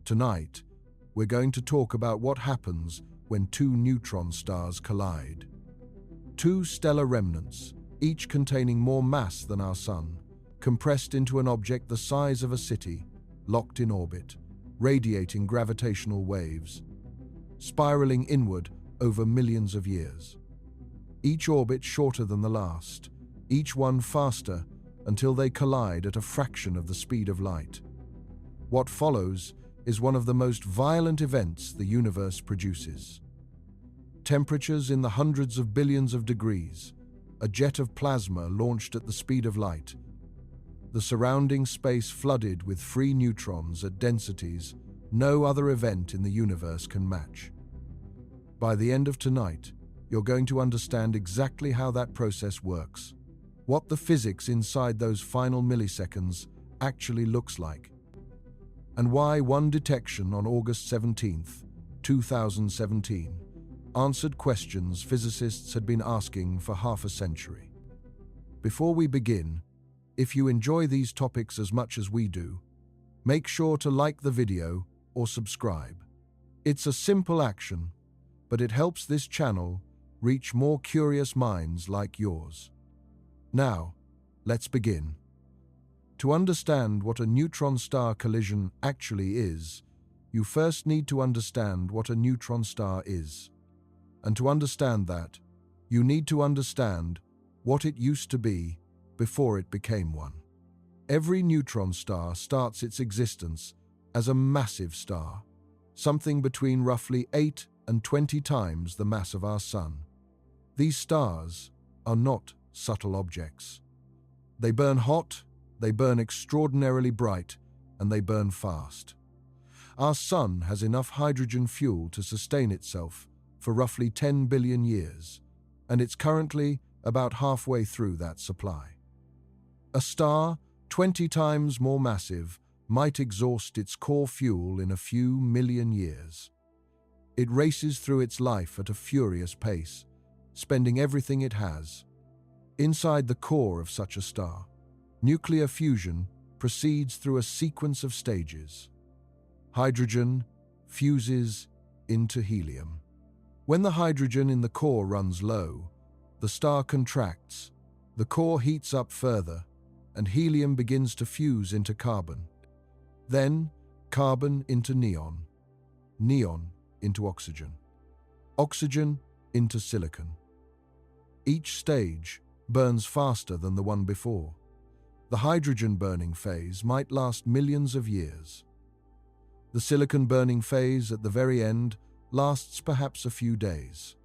Tonight, we're going to talk about what happens when two neutron stars collide. Two stellar remnants, each containing more mass than our Sun, compressed into an object the size of a city, locked in orbit, radiating gravitational waves, spiraling inward over millions of years. Each orbit shorter than the last, each one faster until they collide at a fraction of the speed of light. What follows is one of the most violent events the universe produces. Temperatures in the hundreds of billions of degrees, a jet of plasma launched at the speed of light, the surrounding space flooded with free neutrons at densities no other event in the universe can match. By the end of tonight, you're going to understand exactly how that process works, what the physics inside those final milliseconds actually looks like, and why one detection on August 17th, 2017, answered questions physicists had been asking for half a century. Before we begin, if you enjoy these topics as much as we do, make sure to like the video or subscribe. It's a simple action, but it helps this channel reach more curious minds like yours. Now, let's begin. To understand what a neutron-star collision actually is, you first need to understand what a neutron star is. And to understand that, you need to understand what it used to be before it became one. Every neutron star starts its existence as a massive star, something between roughly 8 and 20 times the mass of our Sun. These stars are not subtle objects. They burn hot, they burn extraordinarily bright, and they burn fast. Our Sun has enough hydrogen fuel to sustain itself for roughly 10 billion years, and it's currently about halfway through that supply. A star 20 times more massive might exhaust its core fuel in a few million years. It races through its life at a furious pace, spending everything it has. Inside the core of such a star, nuclear fusion proceeds through a sequence of stages. Hydrogen fuses into helium. When the hydrogen in the core runs low, the star contracts, the core heats up further, and helium begins to fuse into carbon. Then, carbon into neon, neon into oxygen, oxygen into silicon. Each stage burns faster than the one before. The hydrogen burning phase might last millions of years. The silicon burning phase at the very end lasts perhaps a few days.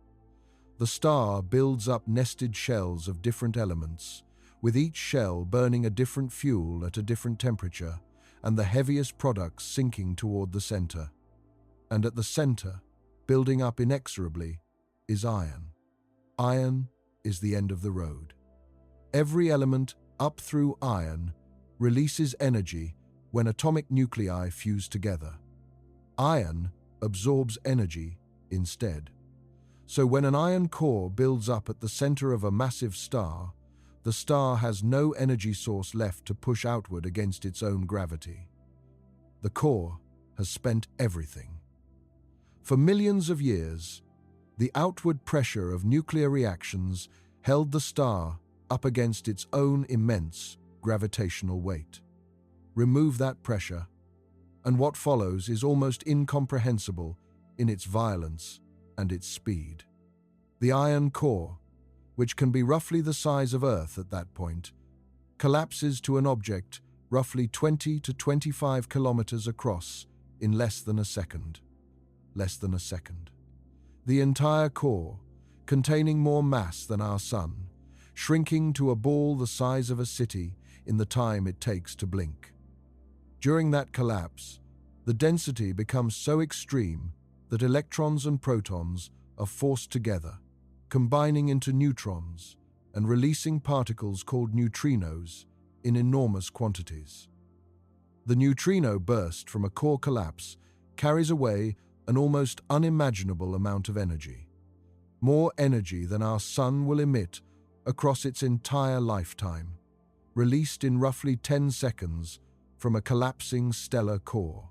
The star builds up nested shells of different elements, with each shell burning a different fuel at a different temperature, and the heaviest products sinking toward the center. And at the center, building up inexorably, is iron. Iron is the end of the road. Every element up through iron releases energy when atomic nuclei fuse together. Iron absorbs energy instead. So when an iron core builds up at the center of a massive star, the star has no energy source left to push outward against its own gravity. The core has spent everything. For millions of years, the outward pressure of nuclear reactions held the star up against its own immense gravitational weight. Remove that pressure, and what follows is almost incomprehensible in its violence and its speed. The iron core, which can be roughly the size of Earth at that point, collapses to an object roughly 20 to 25 kilometers across in less than a second. Less than a second. The entire core, containing more mass than our Sun, shrinking to a ball the size of a city in the time it takes to blink. During that collapse, the density becomes so extreme that electrons and protons are forced together, combining into neutrons and releasing particles called neutrinos in enormous quantities. The neutrino burst from a core collapse carries away an almost unimaginable amount of energy, more energy than our Sun will emit across its entire lifetime, released in roughly 10 seconds from a collapsing stellar core.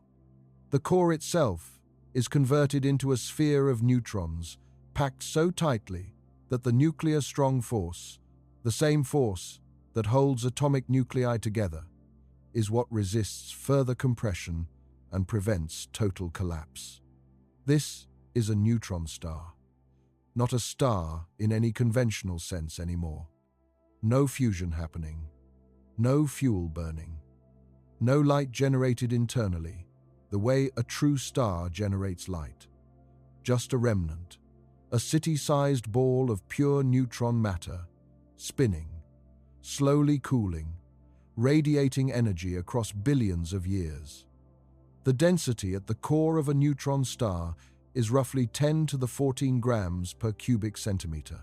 The core itself is converted into a sphere of neutrons, packed so tightly that the nuclear strong force, the same force that holds atomic nuclei together, is what resists further compression and prevents total collapse. This is a neutron star, not a star in any conventional sense anymore. No fusion happening, no fuel burning, no light generated internally, the way a true star generates light. Just a remnant, a city-sized ball of pure neutron matter, spinning, slowly cooling, radiating energy across billions of years. The density at the core of a neutron star is roughly 10 to the 14 grams per cubic centimeter.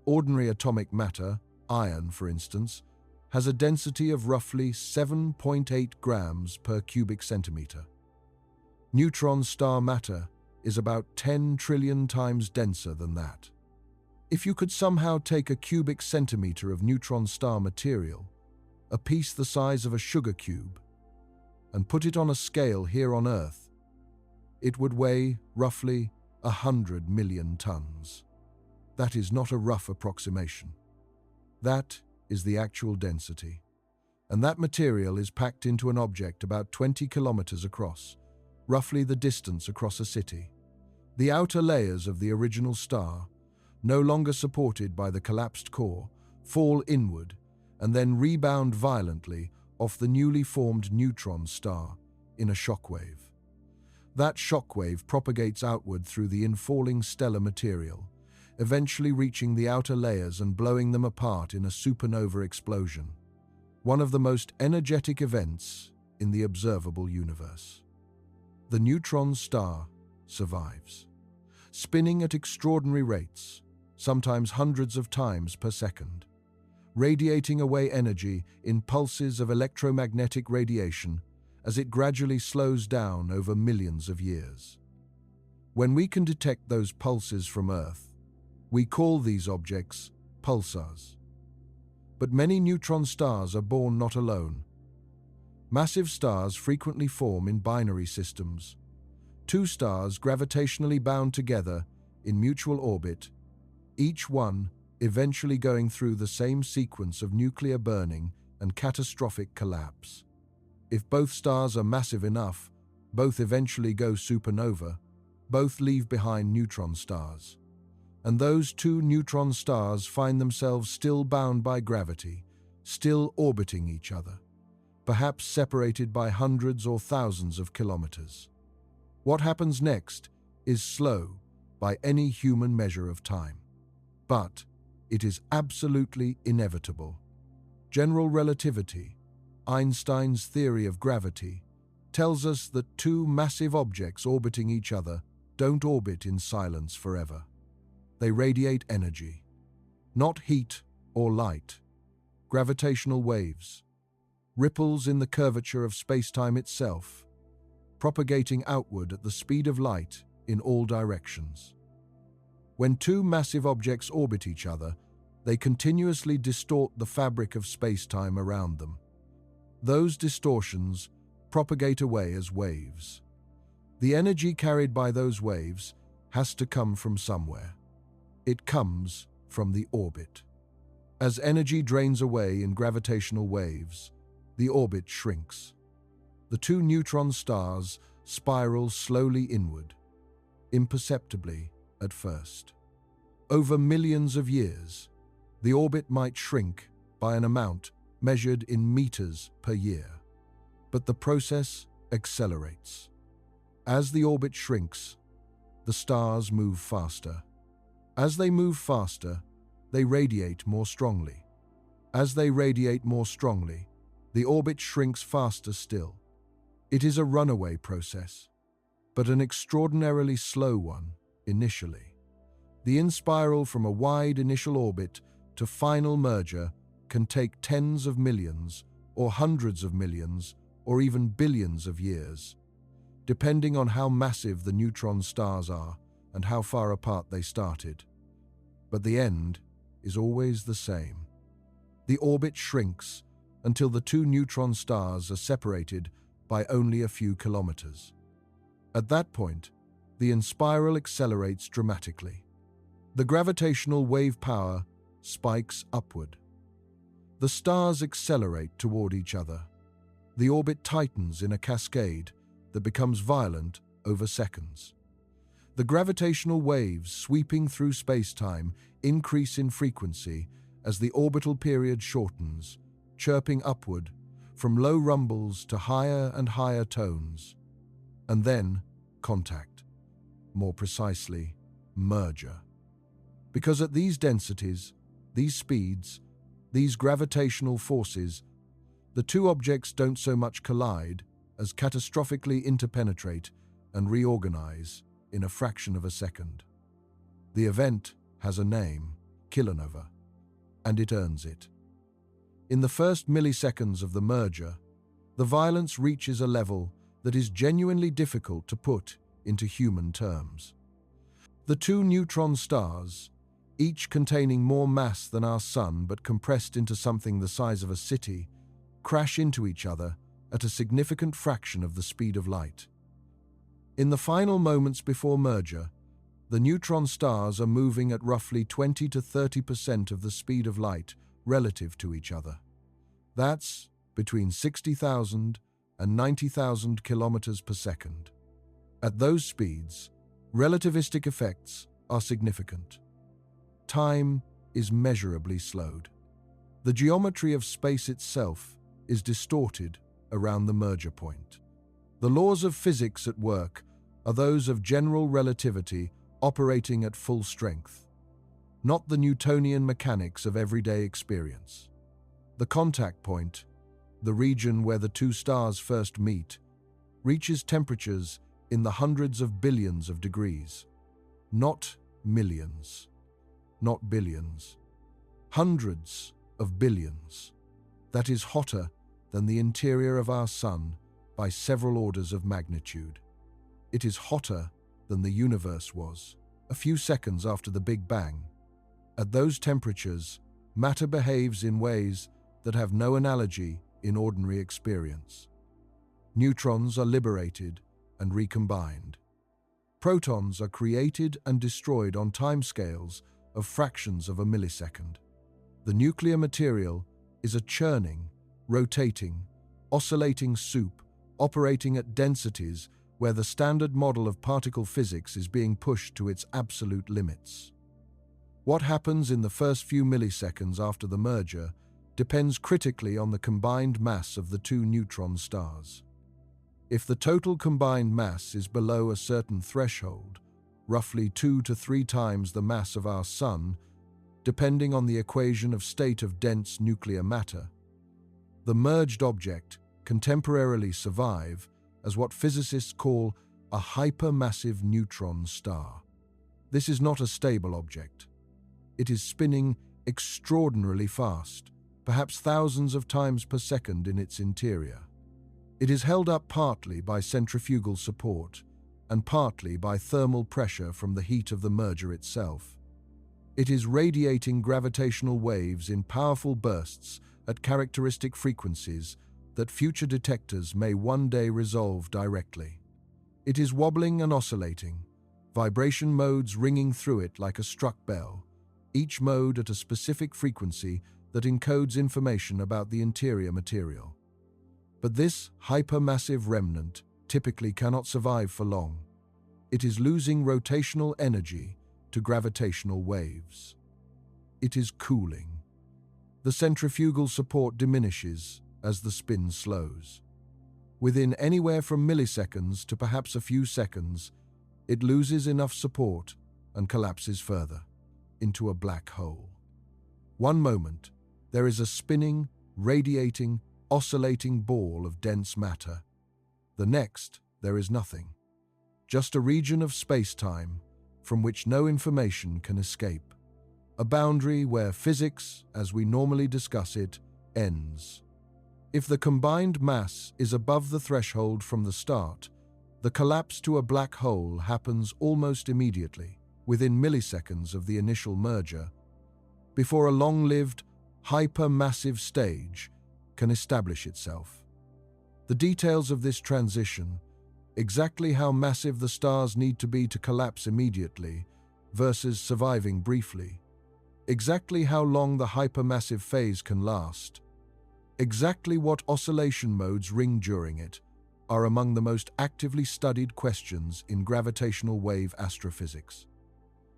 Ordinary atomic matter, iron for instance, has a density of roughly 7.8 grams per cubic centimeter. Neutron star matter is about 10 trillion times denser than that. If you could somehow take a cubic centimeter of neutron star material, a piece the size of a sugar cube, and put it on a scale here on Earth, it would weigh roughly 100 million tons. That is not a rough approximation. That is the actual density. And that material is packed into an object about 20 kilometers across, roughly the distance across a city. The outer layers of the original star, no longer supported by the collapsed core, fall inward and then rebound violently off the newly formed neutron star in a shockwave. That shockwave propagates outward through the infalling stellar material, eventually reaching the outer layers and blowing them apart in a supernova explosion, one of the most energetic events in the observable universe. The neutron star survives, spinning at extraordinary rates, sometimes hundreds of times per second, radiating away energy in pulses of electromagnetic radiation as it gradually slows down over millions of years. When we can detect those pulses from Earth, we call these objects pulsars. But many neutron stars are born not alone. Massive stars frequently form in binary systems, two stars gravitationally bound together in mutual orbit, each one eventually going through the same sequence of nuclear burning and catastrophic collapse. If both stars are massive enough, both eventually go supernova, both leave behind neutron stars. And those two neutron stars find themselves still bound by gravity, still orbiting each other, perhaps separated by hundreds or thousands of kilometers. What happens next is slow by any human measure of time. But it is absolutely inevitable. General relativity, Einstein's theory of gravity, tells us that two massive objects orbiting each other don't orbit in silence forever. They radiate energy, not heat or light, gravitational waves, ripples in the curvature of spacetime itself, propagating outward at the speed of light in all directions. When two massive objects orbit each other, they continuously distort the fabric of spacetime around them. Those distortions propagate away as waves. The energy carried by those waves has to come from somewhere. It comes from the orbit. As energy drains away in gravitational waves, the orbit shrinks. The two neutron stars spiral slowly inward, imperceptibly at first. Over millions of years, the orbit might shrink by an amount measured in meters per year. But the process accelerates. As the orbit shrinks, the stars move faster. As they move faster, they radiate more strongly. As they radiate more strongly, the orbit shrinks faster still. It is a runaway process, but an extraordinarily slow one initially. The in-spiral from a wide initial orbit to final merger can take tens of millions or hundreds of millions or even billions of years, depending on how massive the neutron stars are and how far apart they started. But the end is always the same. The orbit shrinks until the two neutron stars are separated by only a few kilometers. At that point, the spiral accelerates dramatically. The gravitational wave power spikes upward. The stars accelerate toward each other. The orbit tightens in a cascade that becomes violent over seconds. The gravitational waves sweeping through space-time increase in frequency as the orbital period shortens, chirping upward from low rumbles to higher and higher tones. And then, contact. More precisely, merger. Because at these densities, these speeds, these gravitational forces, the two objects don't so much collide as catastrophically interpenetrate and reorganize in a fraction of a second. The event has a name, kilonova, and it earns it. In the first milliseconds of the merger, the violence reaches a level that is genuinely difficult to put into human terms. The two neutron stars, each containing more mass than our Sun but compressed into something the size of a city, crash into each other at a significant fraction of the speed of light. In the final moments before merger, the neutron stars are moving at roughly 20 to 30% of the speed of light relative to each other. That's between 60,000 and 90,000 kilometers per second. At those speeds, relativistic effects are significant. Time is measurably slowed. The geometry of space itself is distorted around the merger point. The laws of physics at work are those of general relativity operating at full strength, not the Newtonian mechanics of everyday experience. The contact point, the region where the two stars first meet, reaches temperatures in the hundreds of billions of degrees. Not millions, not billions. Hundreds of billions. That is hotter than the interior of our Sun by several orders of magnitude. It is hotter than the universe was a few seconds after the Big Bang. At those temperatures, matter behaves in ways that have no analogy in ordinary experience. Neutrons are liberated and recombined. Protons are created and destroyed on timescales of fractions of a millisecond. The nuclear material is a churning, rotating, oscillating soup operating at densities where the standard model of particle physics is being pushed to its absolute limits. What happens in the first few milliseconds after the merger depends critically on the combined mass of the two neutron stars. If the total combined mass is below a certain threshold, roughly 2 to 3 times the mass of our Sun, depending on the equation of state of dense nuclear matter, the merged object can temporarily survive as what physicists call a hypermassive neutron star. This is not a stable object. It is spinning extraordinarily fast, perhaps thousands of times per second in its interior. It is held up partly by centrifugal support and partly by thermal pressure from the heat of the merger itself. It is radiating gravitational waves in powerful bursts at characteristic frequencies that future detectors may one day resolve directly. It is wobbling and oscillating, vibration modes ringing through it like a struck bell, each mode at a specific frequency that encodes information about the interior material. But this hypermassive remnant typically cannot survive for long. It is losing rotational energy to gravitational waves. It is cooling. The centrifugal support diminishes as the spin slows. Within anywhere from milliseconds to perhaps a few seconds, it loses enough support and collapses further into a black hole. One moment, there is a spinning, radiating, oscillating ball of dense matter. The next, there is nothing. Just a region of space-time from which no information can escape. A boundary where physics, as we normally discuss it, ends. If the combined mass is above the threshold from the start, the collapse to a black hole happens almost immediately, within milliseconds of the initial merger, before a long-lived, hypermassive stage can establish itself. The details of this transition, exactly how massive the stars need to be to collapse immediately versus surviving briefly, exactly how long the hypermassive phase can last, exactly what oscillation modes ring during it, are among the most actively studied questions in gravitational wave astrophysics.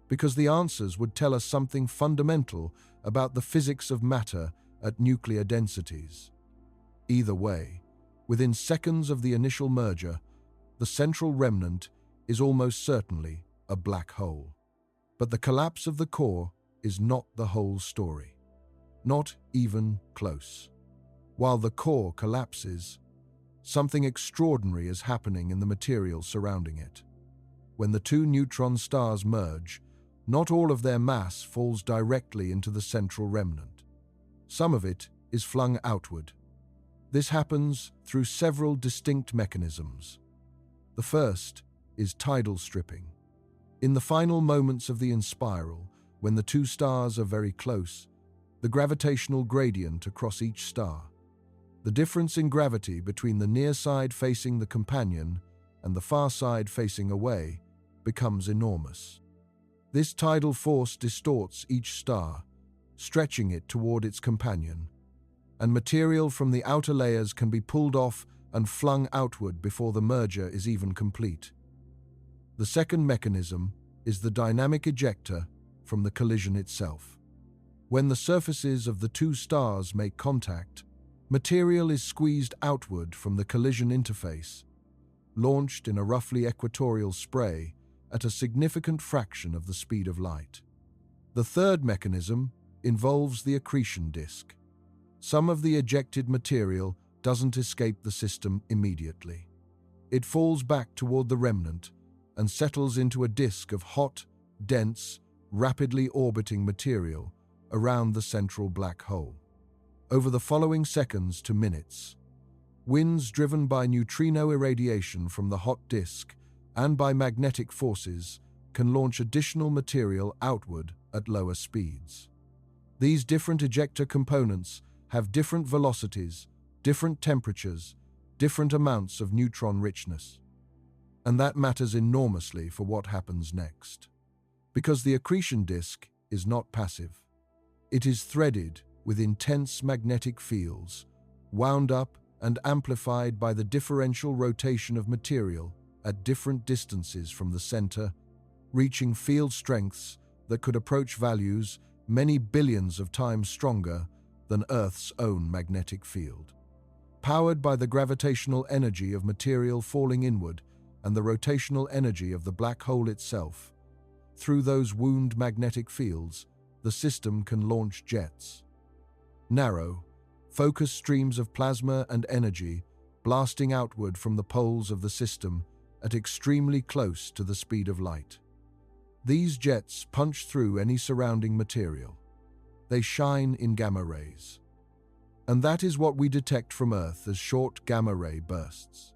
Because the answers would tell us something fundamental about the physics of matter at nuclear densities. Either way, within seconds of the initial merger, the central remnant is almost certainly a black hole. But the collapse of the core is not the whole story. Not even close. While the core collapses, something extraordinary is happening in the material surrounding it. When the two neutron stars merge, not all of their mass falls directly into the central remnant. Some of it is flung outward. This happens through several distinct mechanisms. The first is tidal stripping. In the final moments of the inspiral, when the two stars are very close, the gravitational gradient across each star, the difference in gravity between the near side facing the companion and the far side facing away, becomes enormous. This tidal force distorts each star, stretching it toward its companion, and material from the outer layers can be pulled off and flung outward before the merger is even complete. The second mechanism is the dynamic ejector from the collision itself. When the surfaces of the two stars make contact, material is squeezed outward from the collision interface, launched in a roughly equatorial spray at a significant fraction of the speed of light. The third mechanism involves the accretion disk. Some of the ejected material doesn't escape the system immediately. It falls back toward the remnant and settles into a disk of hot, dense, rapidly orbiting material around the central black hole. Over the following seconds to minutes, winds driven by neutrino irradiation from the hot disk and by magnetic forces can launch additional material outward at lower speeds. These different ejector components have different velocities, different temperatures, different amounts of neutron richness. And that matters enormously for what happens next. Because the accretion disk is not passive. It is threaded with intense magnetic fields, wound up and amplified by the differential rotation of material at different distances from the center, reaching field strengths that could approach values many billions of times stronger than Earth's own magnetic field. Powered by the gravitational energy of material falling inward and the rotational energy of the black hole itself, through those wound magnetic fields, the system can launch jets. Narrow, focused streams of plasma and energy blasting outward from the poles of the system at extremely close to the speed of light. These jets punch through any surrounding material. They shine in gamma rays. And that is what we detect from Earth as short gamma ray bursts,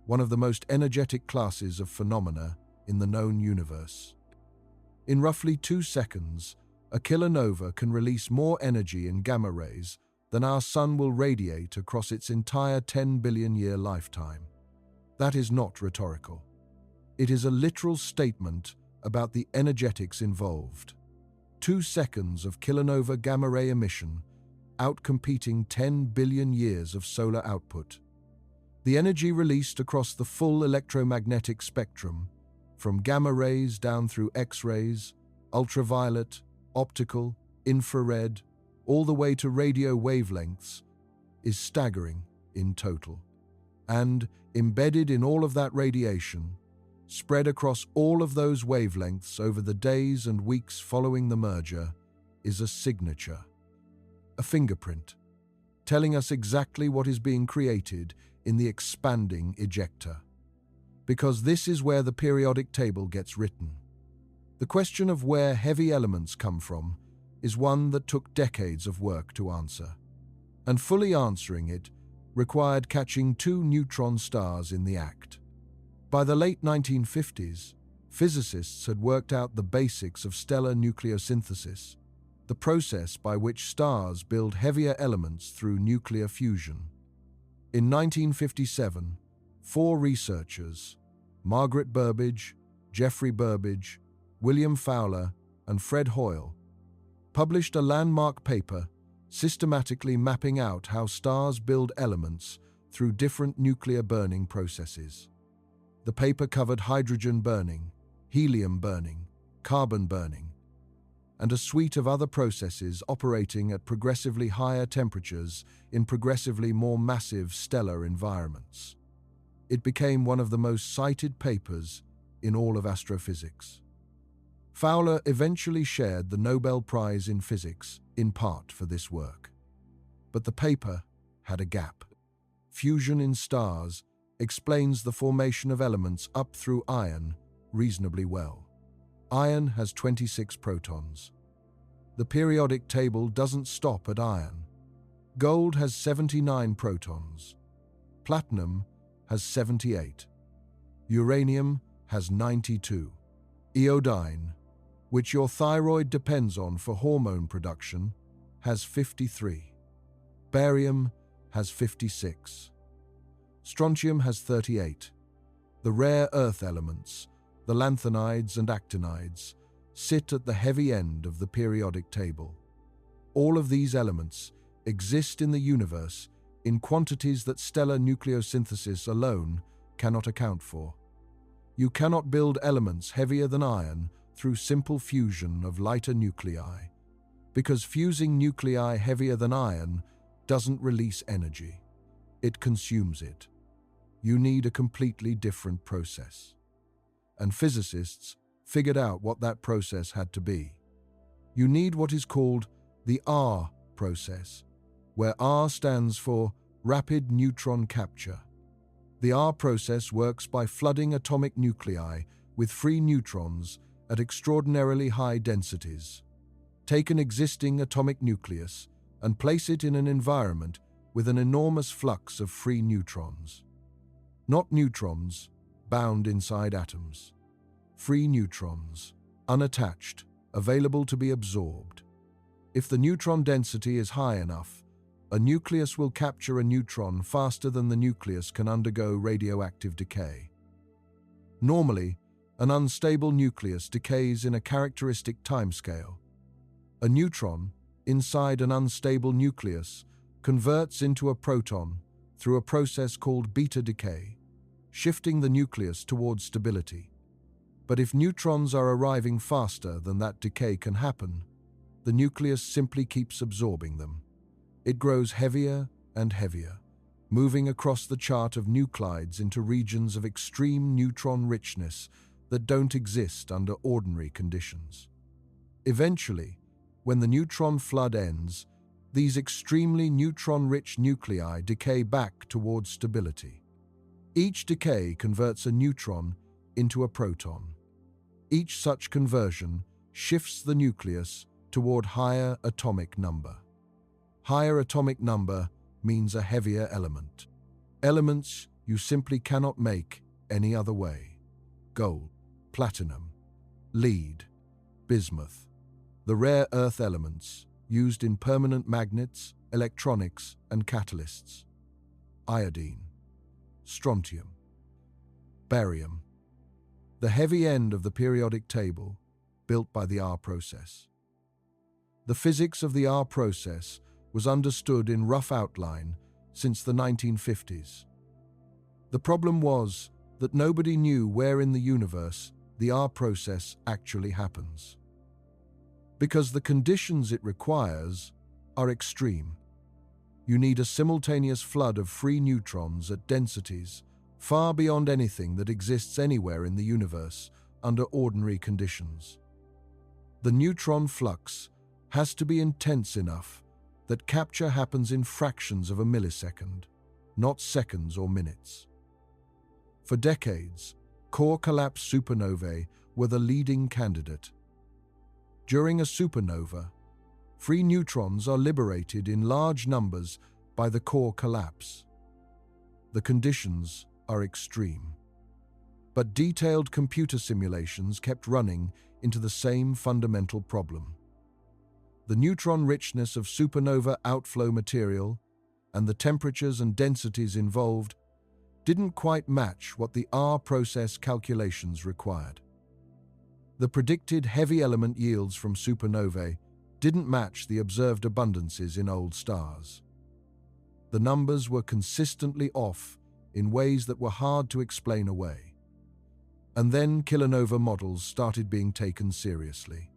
one of the most energetic classes of phenomena in the known universe. In roughly 2 seconds, a kilonova can release more energy in gamma rays than our Sun will radiate across its entire 10 billion year lifetime. That is not rhetorical. It is a literal statement about the energetics involved. 2 seconds of kilonova gamma ray emission, outcompeting 10 billion years of solar output. The energy released across the full electromagnetic spectrum, from gamma rays down through X-rays, ultraviolet, optical, infrared, all the way to radio wavelengths, is staggering in total. And embedded in all of that radiation, spread across all of those wavelengths over the days and weeks following the merger, is a signature, a fingerprint, telling us exactly what is being created in the expanding ejector. Because this is where the periodic table gets written. The question of where heavy elements come from is one that took decades of work to answer. And fully answering it required catching 2 neutron stars in the act. By the late 1950s, physicists had worked out the basics of stellar nucleosynthesis, the process by which stars build heavier elements through nuclear fusion. In 1957, 4 researchers, Margaret Burbidge, Geoffrey Burbidge, William Fowler, and Fred Hoyle, published a landmark paper systematically mapping out how stars build elements through different nuclear burning processes. The paper covered hydrogen burning, helium burning, carbon burning, and a suite of other processes operating at progressively higher temperatures in progressively more massive stellar environments. It became one of the most cited papers in all of astrophysics. Fowler eventually shared the Nobel Prize in Physics, in part for this work. But the paper had a gap. Fusion in stars explains the formation of elements up through iron reasonably well. Iron has 26 protons. The periodic table doesn't stop at iron. Gold has 79 protons. Platinum has 78. Uranium has 92. Iodine, which your thyroid depends on for hormone production, has 53. Barium has 56. Strontium has 38. The rare earth elements, the lanthanides and actinides, sit at the heavy end of the periodic table. All of these elements exist in the universe in quantities that stellar nucleosynthesis alone cannot account for. You cannot build elements heavier than iron through simple fusion of lighter nuclei, because fusing nuclei heavier than iron doesn't release energy. It consumes it. You need a completely different process. And physicists figured out what that process had to be. You need what is called the R process, where R stands for rapid neutron capture. The R process works by flooding atomic nuclei with free neutrons at extraordinarily high densities. Take an existing atomic nucleus and place it in an environment with an enormous flux of free neutrons. Not neutrons bound inside atoms. Free neutrons, unattached, available to be absorbed. If the neutron density is high enough, a nucleus will capture a neutron faster than the nucleus can undergo radioactive decay. Normally, an unstable nucleus decays in a characteristic timescale. A neutron, inside an unstable nucleus, converts into a proton through a process called beta decay, shifting the nucleus towards stability. But if neutrons are arriving faster than that decay can happen, the nucleus simply keeps absorbing them. It grows heavier and heavier, moving across the chart of nuclides into regions of extreme neutron richness that don't exist under ordinary conditions. Eventually, when the neutron flood ends, these extremely neutron-rich nuclei decay back towards stability. Each decay converts a neutron into a proton. Each such conversion shifts the nucleus toward higher atomic number. Higher atomic number means a heavier element. Elements you simply cannot make any other way. Gold, platinum, lead, bismuth. The rare earth elements used in permanent magnets, electronics, and catalysts. Iodine, strontium, barium. The heavy end of the periodic table, built by the R process. The physics of the R process was understood in rough outline since the 1950s. The problem was that nobody knew where in the universe the R process actually happens. Because the conditions it requires are extreme. You need a simultaneous flood of free neutrons at densities far beyond anything that exists anywhere in the universe under ordinary conditions. The neutron flux has to be intense enough that capture happens in fractions of a millisecond, not seconds or minutes. For decades, core collapse supernovae were the leading candidate. During a supernova, free neutrons are liberated in large numbers by the core collapse. The conditions are extreme. But detailed computer simulations kept running into the same fundamental problem. The neutron richness of supernova outflow material and the temperatures and densities involved didn't quite match what the R process calculations required. The predicted heavy element yields from supernovae didn't match the observed abundances in old stars. The numbers were consistently off in ways that were hard to explain away. And then kilonova models started being taken seriously.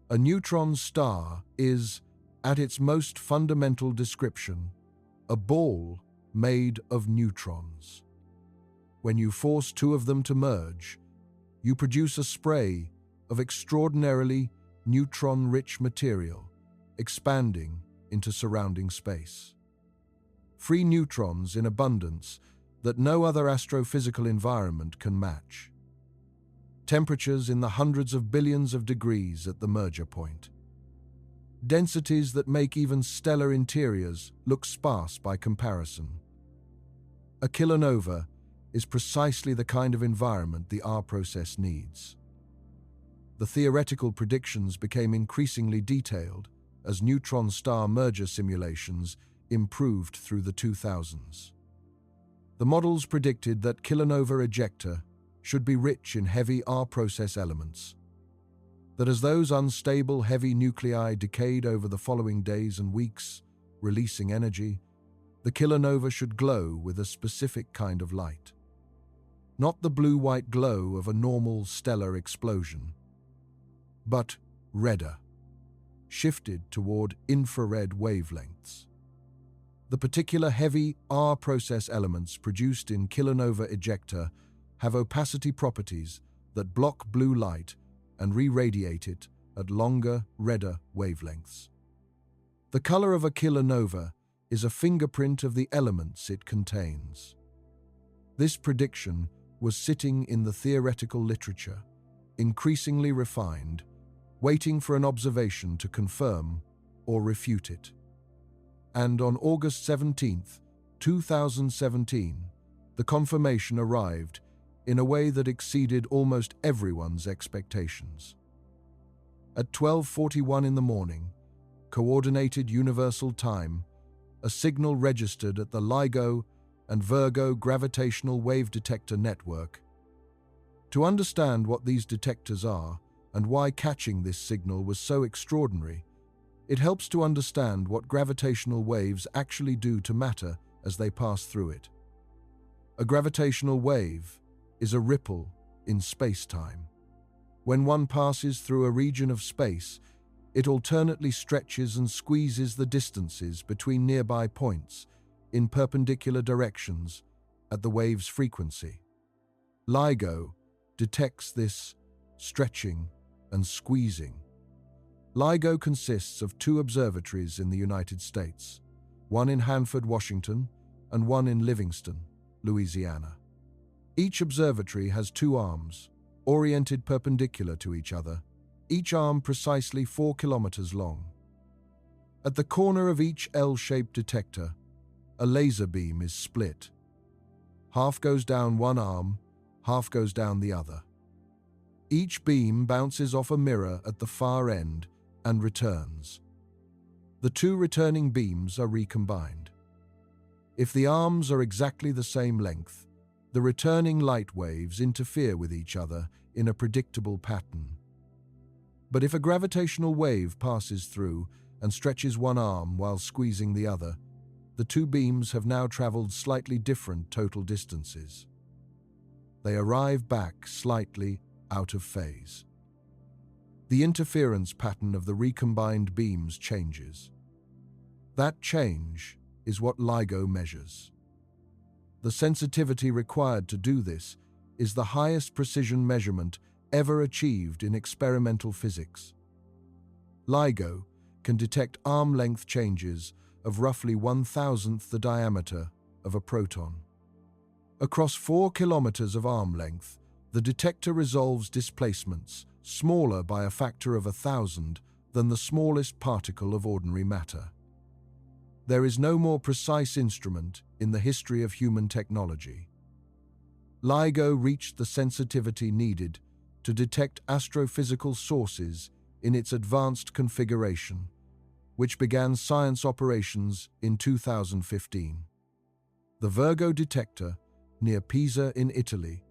A neutron star is, at its most fundamental description, a ball made of neutrons. When you force two of them to merge, you produce a spray of extraordinarily neutron-rich material, expanding into surrounding space. Free neutrons in abundance that no other astrophysical environment can match. Temperatures in the hundreds of billions of degrees at the merger point. Densities that make even stellar interiors look sparse by comparison. A kilonova is precisely the kind of environment the R process needs. The theoretical predictions became increasingly detailed as neutron star merger simulations improved through the 2000s. The models predicted that kilonova ejecta should be rich in heavy R process elements, that as those unstable heavy nuclei decayed over the following days and weeks, releasing energy, the kilonova should glow with a specific kind of light. Not the blue-white glow of a normal stellar explosion, but redder, shifted toward infrared wavelengths. The particular heavy R process elements produced in kilonova ejecta have opacity properties that block blue light and re-radiate it at longer, redder wavelengths. The color of a kilonova is a fingerprint of the elements it contains. This prediction was sitting in the theoretical literature, increasingly refined, waiting for an observation to confirm or refute it. And on August 17, 2017, the confirmation arrived in a way that exceeded almost everyone's expectations. At 12:41 in the morning, Coordinated Universal Time, a signal registered at the LIGO and Virgo gravitational wave detector network. To understand what these detectors are and why catching this signal was so extraordinary, it helps to understand what gravitational waves actually do to matter as they pass through it. A gravitational wave is a ripple in space-time. When one passes through a region of space, it alternately stretches and squeezes the distances between nearby points in perpendicular directions at the wave's frequency. LIGO detects this stretching and squeezing. LIGO consists of two observatories in the United States, one in Hanford, Washington, and one in Livingston, Louisiana. Each observatory has two arms, oriented perpendicular to each other, each arm precisely 4 kilometers long. At the corner of each L-shaped detector, a laser beam is split. Half goes down one arm, half goes down the other. Each beam bounces off a mirror at the far end and returns. The two returning beams are recombined. If the arms are exactly the same length, the returning light waves interfere with each other in a predictable pattern. But if a gravitational wave passes through and stretches one arm while squeezing the other, the two beams have now traveled slightly different total distances. They arrive back slightly out of phase. The interference pattern of the recombined beams changes. That change is what LIGO measures. The sensitivity required to do this is the highest precision measurement ever achieved in experimental physics. LIGO can detect arm-length changes of roughly 1/1000th the diameter of a proton. Across 4 kilometers of arm length, the detector resolves displacements smaller by a factor of 1,000 than the smallest particle of ordinary matter. There is no more precise instrument in the history of human technology. LIGO reached the sensitivity needed to detect astrophysical sources in its advanced configuration, which began science operations in 2015. The Virgo detector near Pisa in Italy,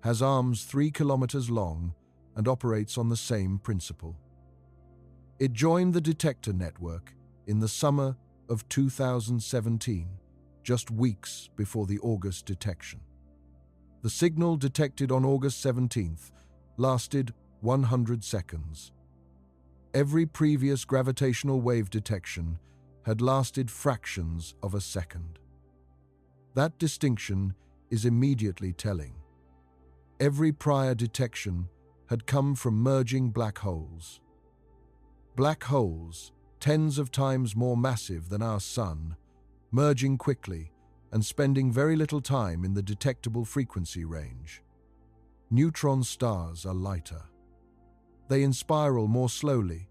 has arms 3 kilometers long and operates on the same principle. It joined the detector network in the summer of 2017, just weeks before the August detection. The signal detected on August 17th lasted 100 seconds. Every previous gravitational wave detection had lasted fractions of a second. That distinction is immediately telling. Every prior detection had come from merging black holes. Black holes, tens of times more massive than our Sun, merging quickly and spending very little time in the detectable frequency range. Neutron stars are lighter. They inspiral more slowly,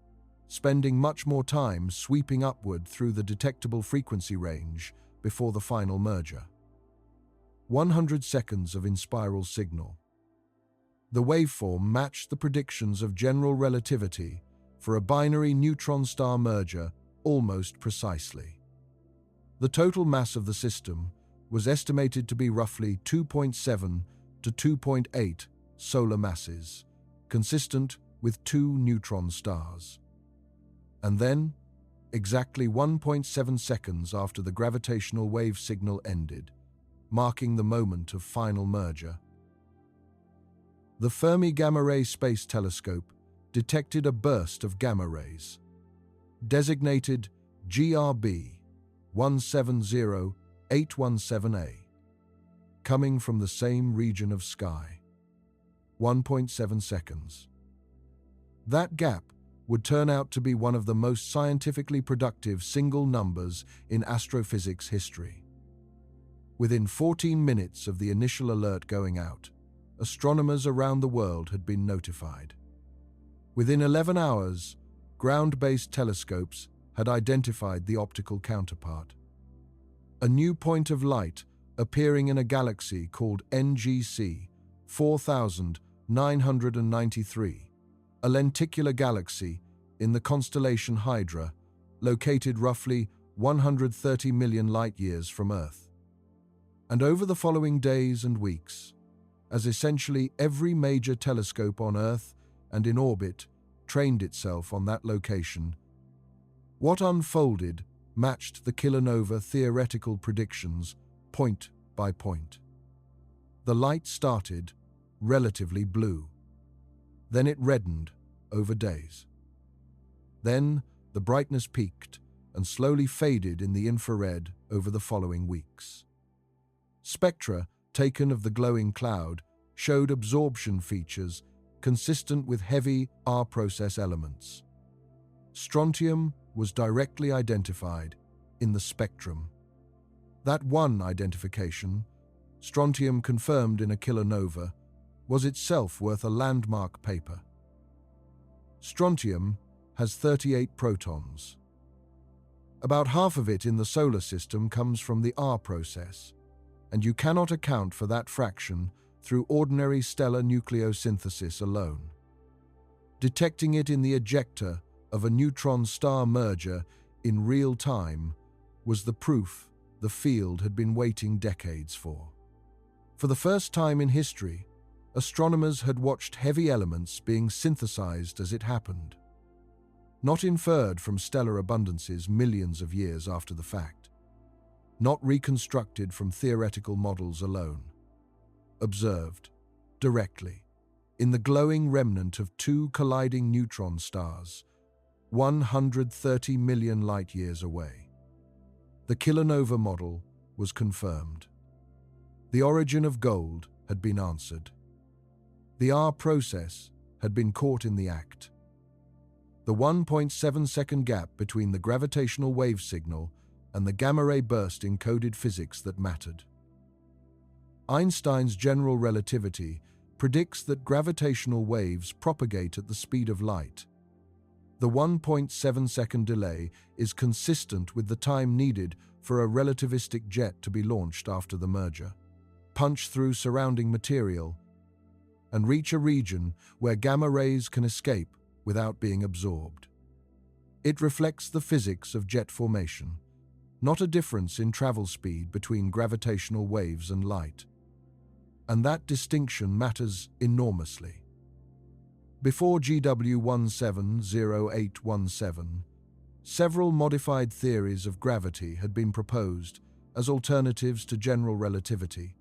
spending much more time sweeping upward through the detectable frequency range before the final merger. 100 seconds of inspiral signal. The waveform matched the predictions of general relativity for a binary neutron-star merger almost precisely. The total mass of the system was estimated to be roughly 2.7 to 2.8 solar masses, consistent with 2 neutron stars. And then, exactly 1.7 seconds after the gravitational wave signal ended, marking the moment of final merger, the Fermi Gamma Ray Space Telescope detected a burst of gamma rays, designated GRB 170817A, coming from the same region of sky. 1.7 seconds. That gap would turn out to be one of the most scientifically productive single numbers in astrophysics history. Within 14 minutes of the initial alert going out, astronomers around the world had been notified. Within 11 hours, ground-based telescopes had identified the optical counterpart. A new point of light appearing in a galaxy called NGC 4993, a lenticular galaxy in the constellation Hydra, located roughly 130 million light-years from Earth. And over the following days and weeks, as essentially every major telescope on Earth and in orbit trained itself on that location, what unfolded matched the kilonova theoretical predictions point by point. The light started relatively blue. Then it reddened over days. Then the brightness peaked and slowly faded in the infrared over the following weeks. Spectra taken of the glowing cloud showed absorption features consistent with heavy R-process elements. Strontium was directly identified in the spectrum. That one identification, strontium confirmed in a kilonova, was itself worth a landmark paper. Strontium has 38 protons. About half of it in the solar system comes from the R process, and you cannot account for that fraction through ordinary stellar nucleosynthesis alone. Detecting it in the ejecta of a neutron-star merger in real time was the proof the field had been waiting decades for. For the first time in history, astronomers had watched heavy elements being synthesized as it happened, not inferred from stellar abundances millions of years after the fact, not reconstructed from theoretical models alone, observed directly in the glowing remnant of 2 colliding neutron stars 130 million light-years away. The kilonova model was confirmed. The origin of gold had been answered. The R process had been caught in the act. The 1.7-second gap between the gravitational wave signal and the gamma-ray burst encoded physics that mattered. Einstein's general relativity predicts that gravitational waves propagate at the speed of light. The 1.7-second delay is consistent with the time needed for a relativistic jet to be launched after the merger, punch through surrounding material, and reach a region where gamma rays can escape without being absorbed. It reflects the physics of jet formation, not a difference in travel speed between gravitational waves and light. and that distinction matters enormously. Before GW170817, several modified theories of gravity had been proposed as alternatives to general relativity,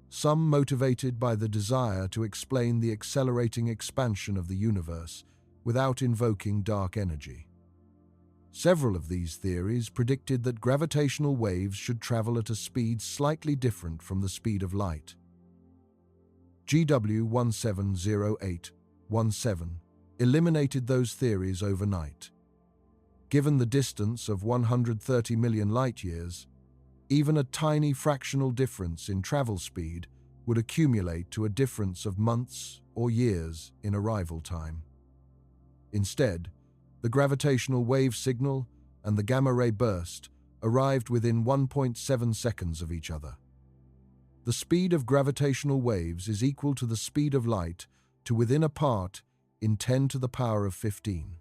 some motivated by the desire to explain the accelerating expansion of the universe without invoking dark energy. Several of these theories predicted that gravitational waves should travel at a speed slightly different from the speed of light. GW170817 eliminated those theories overnight. Given the distance of 130 million light-years, even a tiny fractional difference in travel speed would accumulate to a difference of months or years in arrival time. Instead, the gravitational wave signal and the gamma-ray burst arrived within 1.7 seconds of each other. The speed of gravitational waves is equal to the speed of light to within a part in 10 to the power of 15.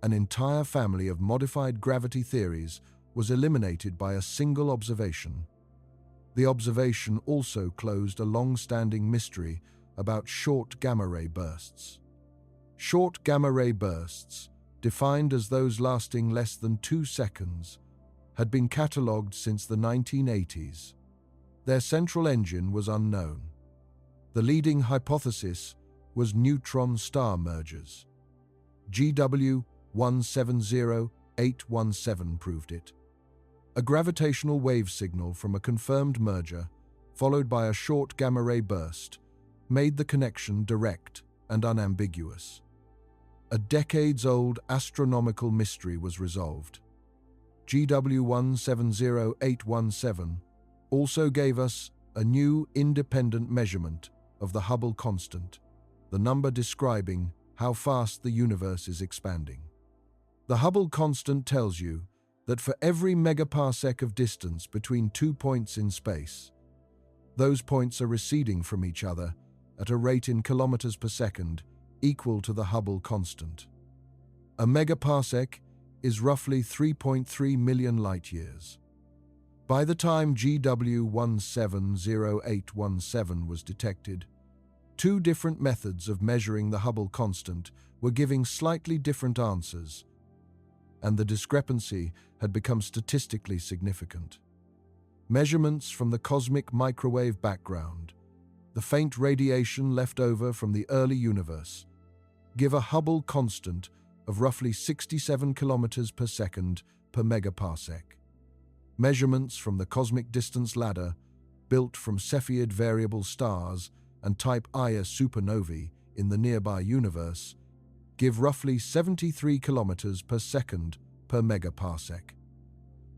An entire family of modified gravity theories was eliminated by a single observation. The observation also closed a long-standing mystery about short gamma-ray bursts. Short gamma-ray bursts, defined as those lasting less than 2 seconds, had been catalogued since the 1980s. Their central engine was unknown. The leading hypothesis was neutron star mergers. GW170817 proved it. A gravitational wave signal from a confirmed merger, followed by a short gamma-ray burst, made the connection direct and unambiguous. A decades-old astronomical mystery was resolved. GW170817 also gave us a new independent measurement of the Hubble constant, the number describing how fast the universe is expanding. The Hubble constant tells you that for every megaparsec of distance between 2 points in space, those points are receding from each other at a rate in kilometers per second equal to the Hubble constant. A megaparsec is roughly 3.3 million light-years. By the time GW170817 was detected, 2 different methods of measuring the Hubble constant were giving slightly different answers, and the discrepancy had become statistically significant. Measurements from the cosmic microwave background, the faint radiation left over from the early universe, give a Hubble constant of roughly 67 kilometers per second per megaparsec. Measurements from the cosmic distance ladder, built from Cepheid variable stars and type Ia supernovae in the nearby universe, give roughly 73 kilometers per second per megaparsec.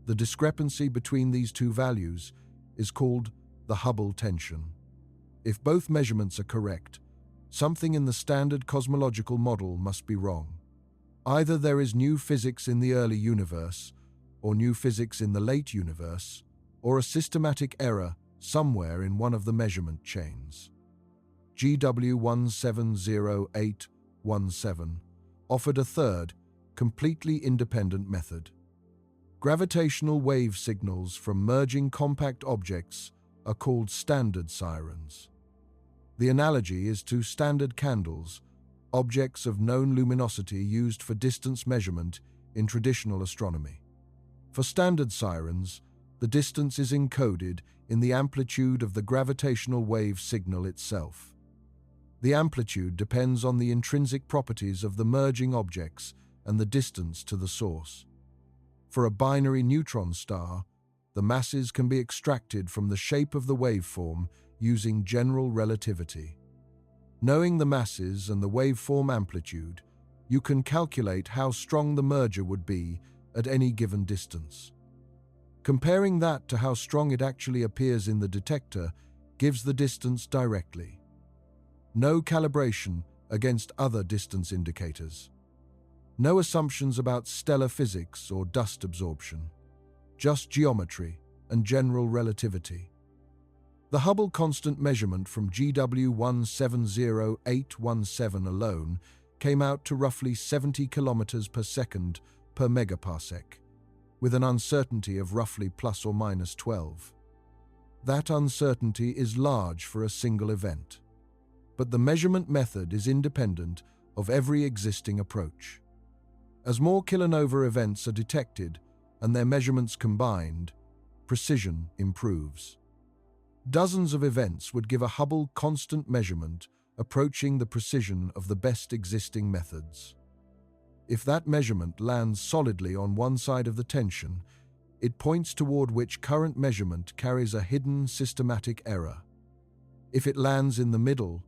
The discrepancy between these two values is called the Hubble tension. If both measurements are correct, something in the standard cosmological model must be wrong. Either there is new physics in the early universe, or new physics in the late universe, or a systematic error somewhere in one of the measurement chains. GW170817 offered a third, completely independent method. Gravitational wave signals from merging compact objects are called standard sirens. The analogy is to standard candles, objects of known luminosity used for distance measurement in traditional astronomy. For standard sirens, the distance is encoded in the amplitude of the gravitational wave signal itself. The amplitude depends on the intrinsic properties of the merging objects and the distance to the source. For a binary neutron star, the masses can be extracted from the shape of the waveform using general relativity. Knowing the masses and the waveform amplitude, you can calculate how strong the merger would be at any given distance. Comparing that to how strong it actually appears in the detector gives the distance directly. No calibration against other distance indicators. No assumptions about stellar physics or dust absorption. Just geometry and general relativity. The Hubble constant measurement from GW170817 alone came out to roughly 70 kilometers per second per megaparsec, with an uncertainty of roughly plus or minus 12. That uncertainty is large for a single event. But the measurement method is independent of every existing approach. As more kilonova events are detected and their measurements combined, precision improves. Dozens of events would give a Hubble constant measurement approaching the precision of the best existing methods. If that measurement lands solidly on one side of the tension, it points toward which current measurement carries a hidden systematic error. If it lands in the middle,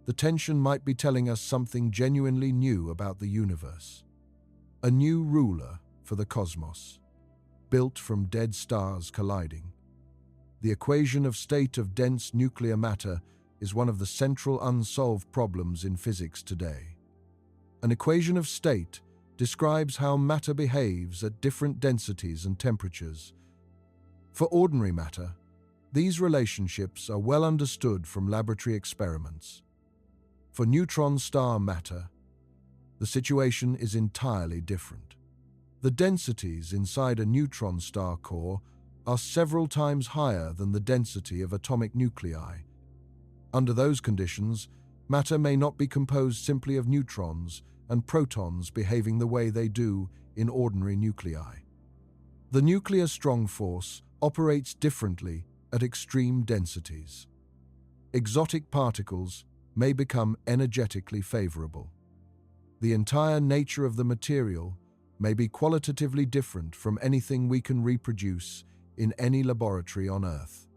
the tension might be telling us something genuinely new about the universe. A new ruler for the cosmos, built from dead stars colliding. The equation of state of dense nuclear matter is one of the central unsolved problems in physics today. An equation of state describes how matter behaves at different densities and temperatures. For ordinary matter, these relationships are well understood from laboratory experiments. For neutron star matter, the situation is entirely different. The densities inside a neutron star core are several times higher than the density of atomic nuclei. Under those conditions, matter may not be composed simply of neutrons and protons behaving the way they do in ordinary nuclei. The nuclear strong force operates differently at extreme densities. Exotic particles may become energetically favorable. The entire nature of the material may be qualitatively different from anything we can reproduce in any laboratory on Earth.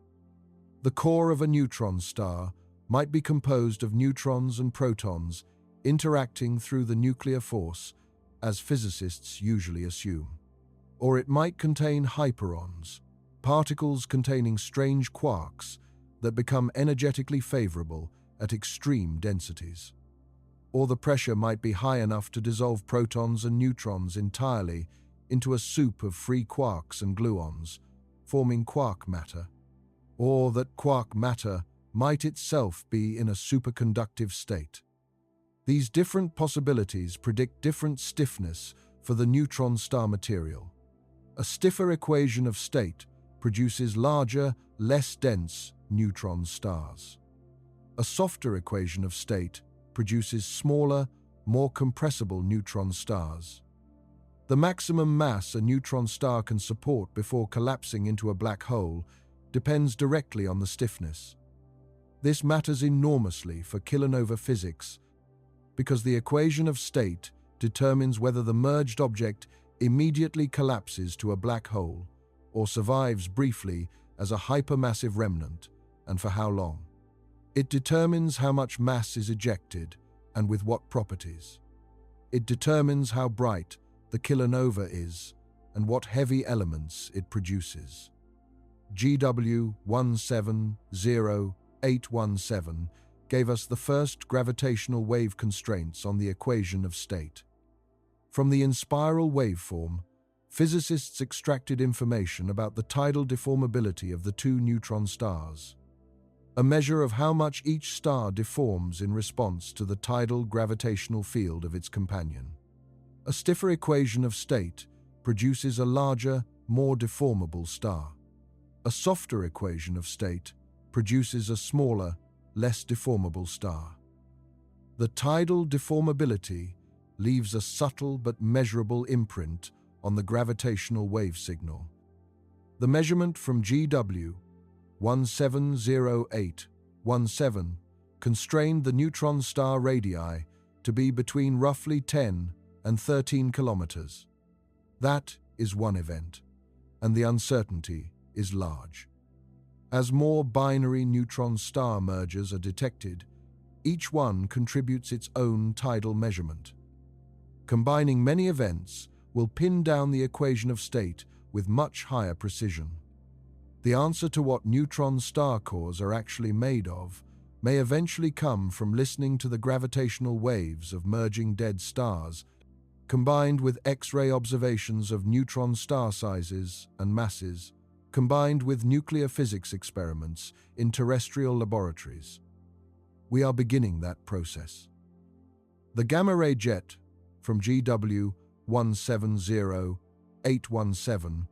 The core of a neutron star might be composed of neutrons and protons interacting through the nuclear force, as physicists usually assume. Or it might contain hyperons, particles containing strange quarks that become energetically favorable at extreme densities. Or the pressure might be high enough to dissolve protons and neutrons entirely into a soup of free quarks and gluons, forming quark matter. Or that quark matter might itself be in a superconductive state. These different possibilities predict different stiffness for the neutron star material. A stiffer equation of state produces larger, less dense neutron stars. A softer equation of state produces smaller, more compressible neutron stars. The maximum mass a neutron star can support before collapsing into a black hole depends directly on the stiffness. This matters enormously for kilonova physics because the equation of state determines whether the merged object immediately collapses to a black hole or survives briefly as a hypermassive remnant, and for how long. It determines how much mass is ejected and with what properties. It determines how bright the kilonova is and what heavy elements it produces. GW 170817 gave us the first gravitational wave constraints on the equation of state. From the inspiral waveform, physicists extracted information about the tidal deformability of the two neutron stars, a measure of how much each star deforms in response to the tidal gravitational field of its companion. A stiffer equation of state produces a larger, more deformable star. A softer equation of state produces a smaller, less deformable star. The tidal deformability leaves a subtle but measurable imprint on the gravitational wave signal. The measurement from GW 170817 constrained the neutron star radii to be between roughly 10 and 13 kilometers. That is one event, and the uncertainty is large. As more binary neutron star mergers are detected, each one contributes its own tidal measurement. Combining many events will pin down the equation of state with much higher precision. The answer to what neutron star cores are actually made of may eventually come from listening to the gravitational waves of merging dead stars, combined with X-ray observations of neutron star sizes and masses, combined with nuclear physics experiments in terrestrial laboratories. We are beginning that process. The gamma-ray jet from GW 170817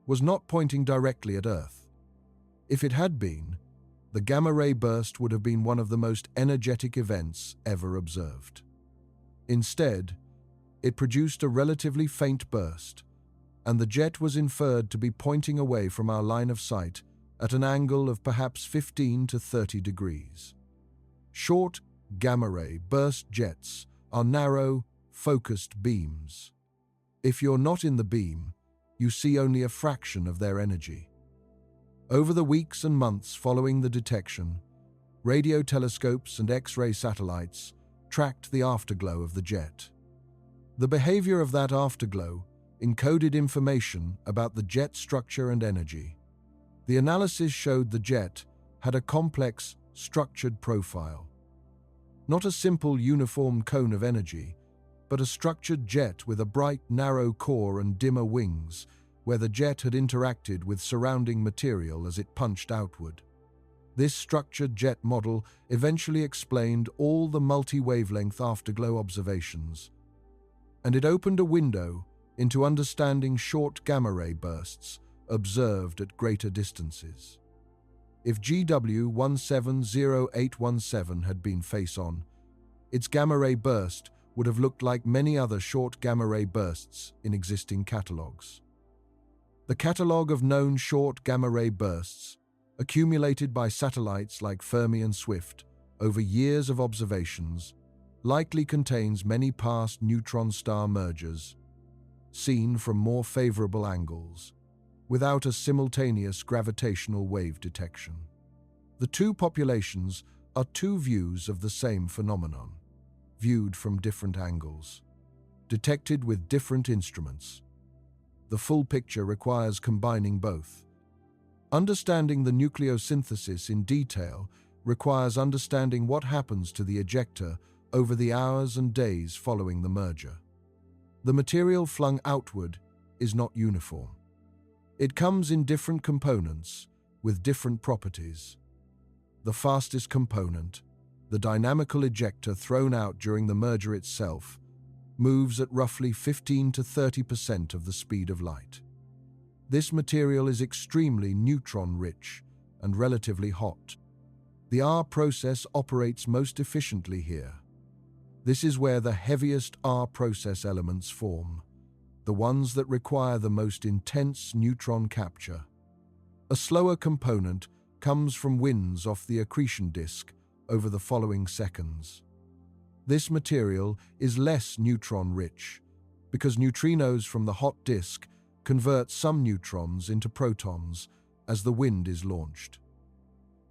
was not pointing directly at Earth. If it had been, the gamma-ray burst would have been one of the most energetic events ever observed. Instead, it produced a relatively faint burst, and the jet was inferred to be pointing away from our line of sight at an angle of perhaps 15 to 30 degrees. Short gamma-ray burst jets are narrow, focused beams. If you're not in the beam, you see only a fraction of their energy. Over the weeks and months following the detection, radio telescopes and X-ray satellites tracked the afterglow of the jet. The behavior of that afterglow encoded information about the jet structure and energy. The analysis showed the jet had a complex, structured profile. Not a simple uniform cone of energy, but a structured jet with a bright, narrow core and dimmer wings, where the jet had interacted with surrounding material as it punched outward. This structured jet model eventually explained all the multi-wavelength afterglow observations, and it opened a window into understanding short gamma-ray bursts observed at greater distances. If GW 170817 had been face-on, its gamma-ray burst would have looked like many other short gamma-ray bursts in existing catalogues. The catalogue of known short gamma-ray bursts, accumulated by satellites like Fermi and Swift over years of observations, likely contains many past neutron star mergers, seen from more favorable angles, without a simultaneous gravitational wave detection. The two populations are two views of the same phenomenon, viewed from different angles, detected with different instruments. The full picture requires combining both. Understanding the nucleosynthesis in detail requires understanding what happens to the ejector over the hours and days following the merger. The material flung outward is not uniform. It comes in different components with different properties. The fastest component, the dynamical ejector thrown out during the merger itself, moves at roughly 15 to 30% of the speed of light. This material is extremely neutron-rich and relatively hot. The R process operates most efficiently here. This is where the heaviest R process elements form, the ones that require the most intense neutron capture. A slower component comes from winds off the accretion disk over the following seconds. This material is less neutron-rich because neutrinos from the hot disk convert some neutrons into protons as the wind is launched.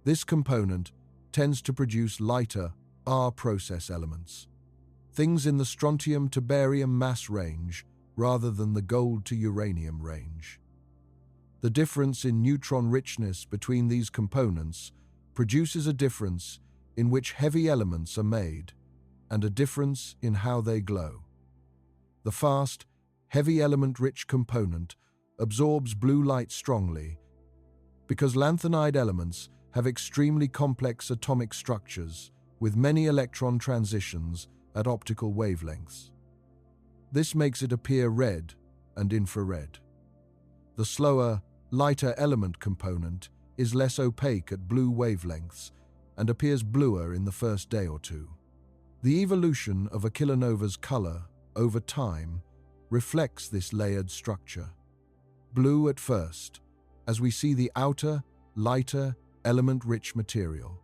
This component tends to produce lighter R process elements, things in the strontium to barium mass range rather than the gold to uranium range. The difference in neutron richness between these components produces a difference in which heavy elements are made and a difference in how they glow. The fast, heavy element-rich component absorbs blue light strongly because lanthanide elements have extremely complex atomic structures with many electron transitions at optical wavelengths. This makes it appear red and infrared. The slower, lighter element component is less opaque at blue wavelengths and appears bluer in the first day or two. The evolution of a kilonova's color over time reflects this layered structure. Blue at first, as we see the outer, lighter, element-rich material.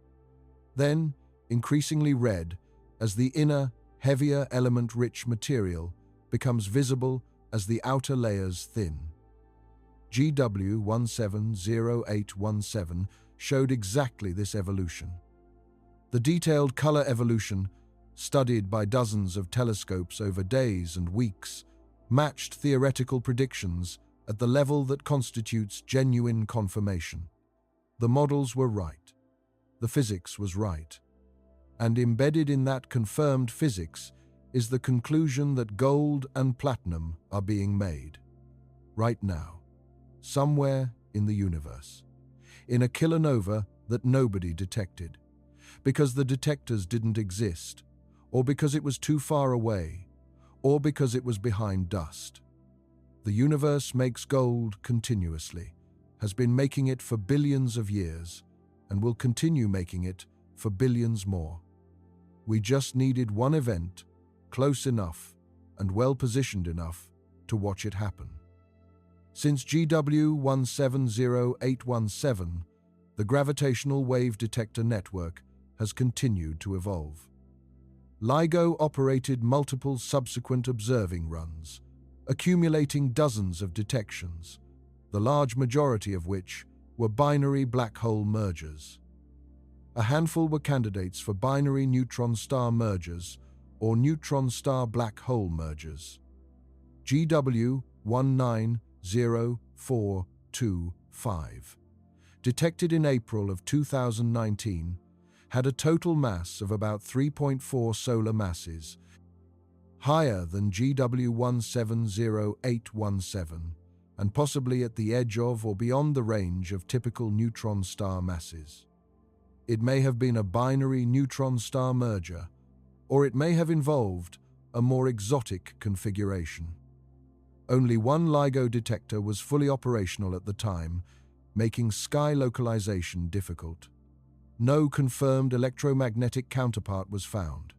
Then, increasingly red, as the inner, heavier element-rich material becomes visible as the outer layers thin. GW 170817 showed exactly this evolution. The detailed color evolution, studied by dozens of telescopes over days and weeks, matched theoretical predictions at the level that constitutes genuine confirmation. The models were right. The physics was right. And embedded in that confirmed physics is the conclusion that gold and platinum are being made. Right now, somewhere in the universe, in a kilonova that nobody detected, because the detectors didn't exist, or because it was too far away, or because it was behind dust. The universe makes gold continuously, has been making it for billions of years and will continue making it for billions more. We just needed one event, close enough and well-positioned enough to watch it happen. Since GW 170817, the gravitational wave detector network has continued to evolve. LIGO operated multiple subsequent observing runs, accumulating dozens of detections, the large majority of which were binary black hole mergers. A handful were candidates for binary neutron star mergers or neutron star black hole mergers. GW 190425, detected in April of 2019, had a total mass of about 3.4 solar masses, higher than GW 170817, and possibly at the edge of or beyond the range of typical neutron star masses. It may have been a binary neutron star merger, or it may have involved a more exotic configuration. Only one LIGO detector was fully operational at the time, making sky localization difficult. No confirmed electromagnetic counterpart was found.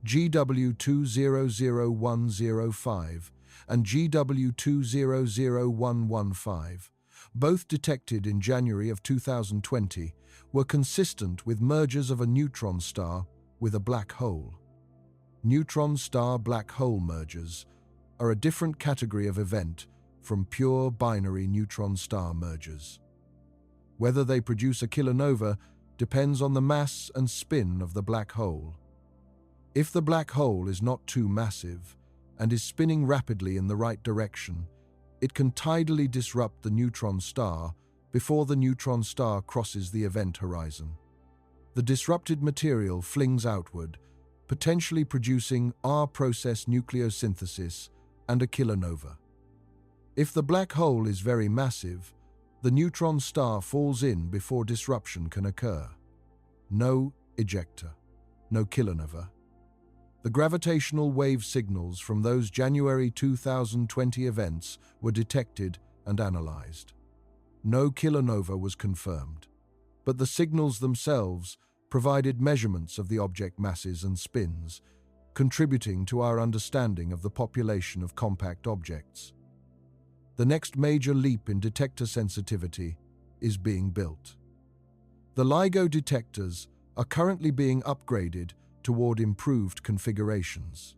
GW 200105 and GW 200115, both detected in January of 2020, were consistent with mergers of a neutron star with a black hole. Neutron star black hole mergers are a different category of event from pure binary neutron star mergers. Whether they produce a kilonova depends on the mass and spin of the black hole. If the black hole is not too massive and is spinning rapidly in the right direction, it can tidally disrupt the neutron star before the neutron star crosses the event horizon. The disrupted material flings outward, potentially producing R-process nucleosynthesis and a kilonova. If the black hole is very massive, the neutron star falls in before disruption can occur. No ejecta, no kilonova. The gravitational wave signals from those January 2020 events were detected and analyzed. No kilonova was confirmed, but the signals themselves provided measurements of the object masses and spins, contributing to our understanding of the population of compact objects. The next major leap in detector sensitivity is being built. The LIGO detectors are currently being upgraded toward improved configurations.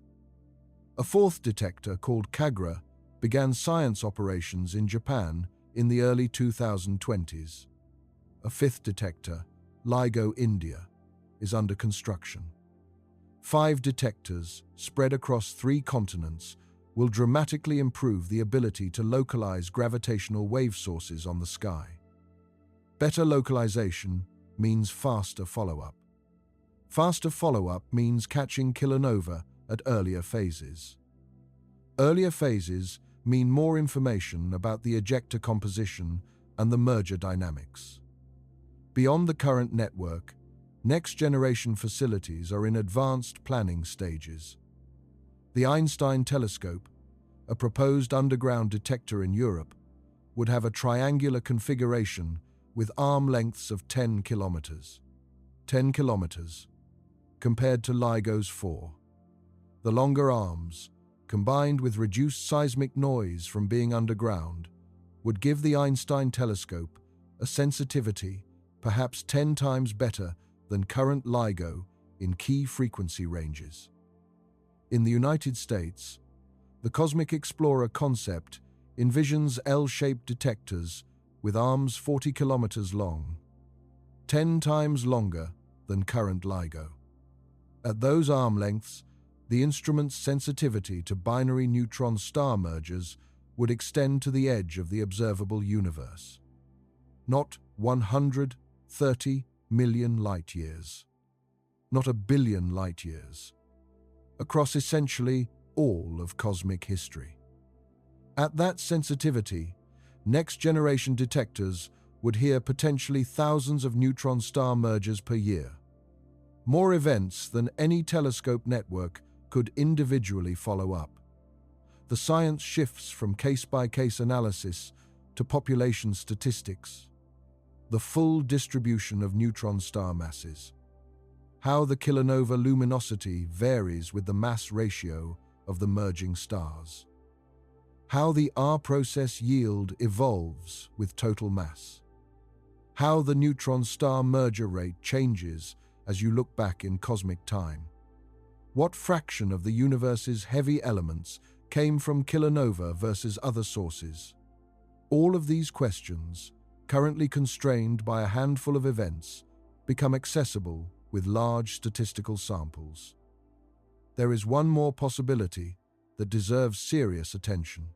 A fourth detector called Kagra began science operations in Japan in the early 2020s. A fifth detector, LIGO India, is under construction. 5 detectors, spread across 3 continents, will dramatically improve the ability to localize gravitational wave sources on the sky. Better localization means faster follow-up. Faster follow-up means catching kilonova at earlier phases. Earlier phases mean more information about the ejector composition and the merger dynamics. Beyond the current network, next-generation facilities are in advanced planning stages. The Einstein telescope, a proposed underground detector in Europe, would have a triangular configuration with arm lengths of 10 kilometers. 10 kilometers, compared to LIGO's 4. The longer arms, combined with reduced seismic noise from being underground, would give the Einstein telescope a sensitivity perhaps 10 times better than current LIGO in key frequency ranges. In the United States, the Cosmic Explorer concept envisions L-shaped detectors with arms 40 kilometers long, 10 times longer than current LIGO. At those arm lengths, the instrument's sensitivity to binary neutron star mergers would extend to the edge of the observable universe. Not 130 million light-years, not a billion light-years, across essentially all of cosmic history. At that sensitivity, next-generation detectors would hear potentially thousands of neutron star mergers per year, more events than any telescope network could individually follow up. The science shifts from case-by-case analysis to population statistics, the full distribution of neutron star masses, how the kilonova luminosity varies with the mass ratio of the merging stars, how the R process yield evolves with total mass, how the neutron star merger rate changes as you look back in cosmic time, what fraction of the universe's heavy elements came from kilonova versus other sources. All of these questions, currently constrained by a handful of events, become accessible with large statistical samples. There is one more possibility that deserves serious attention.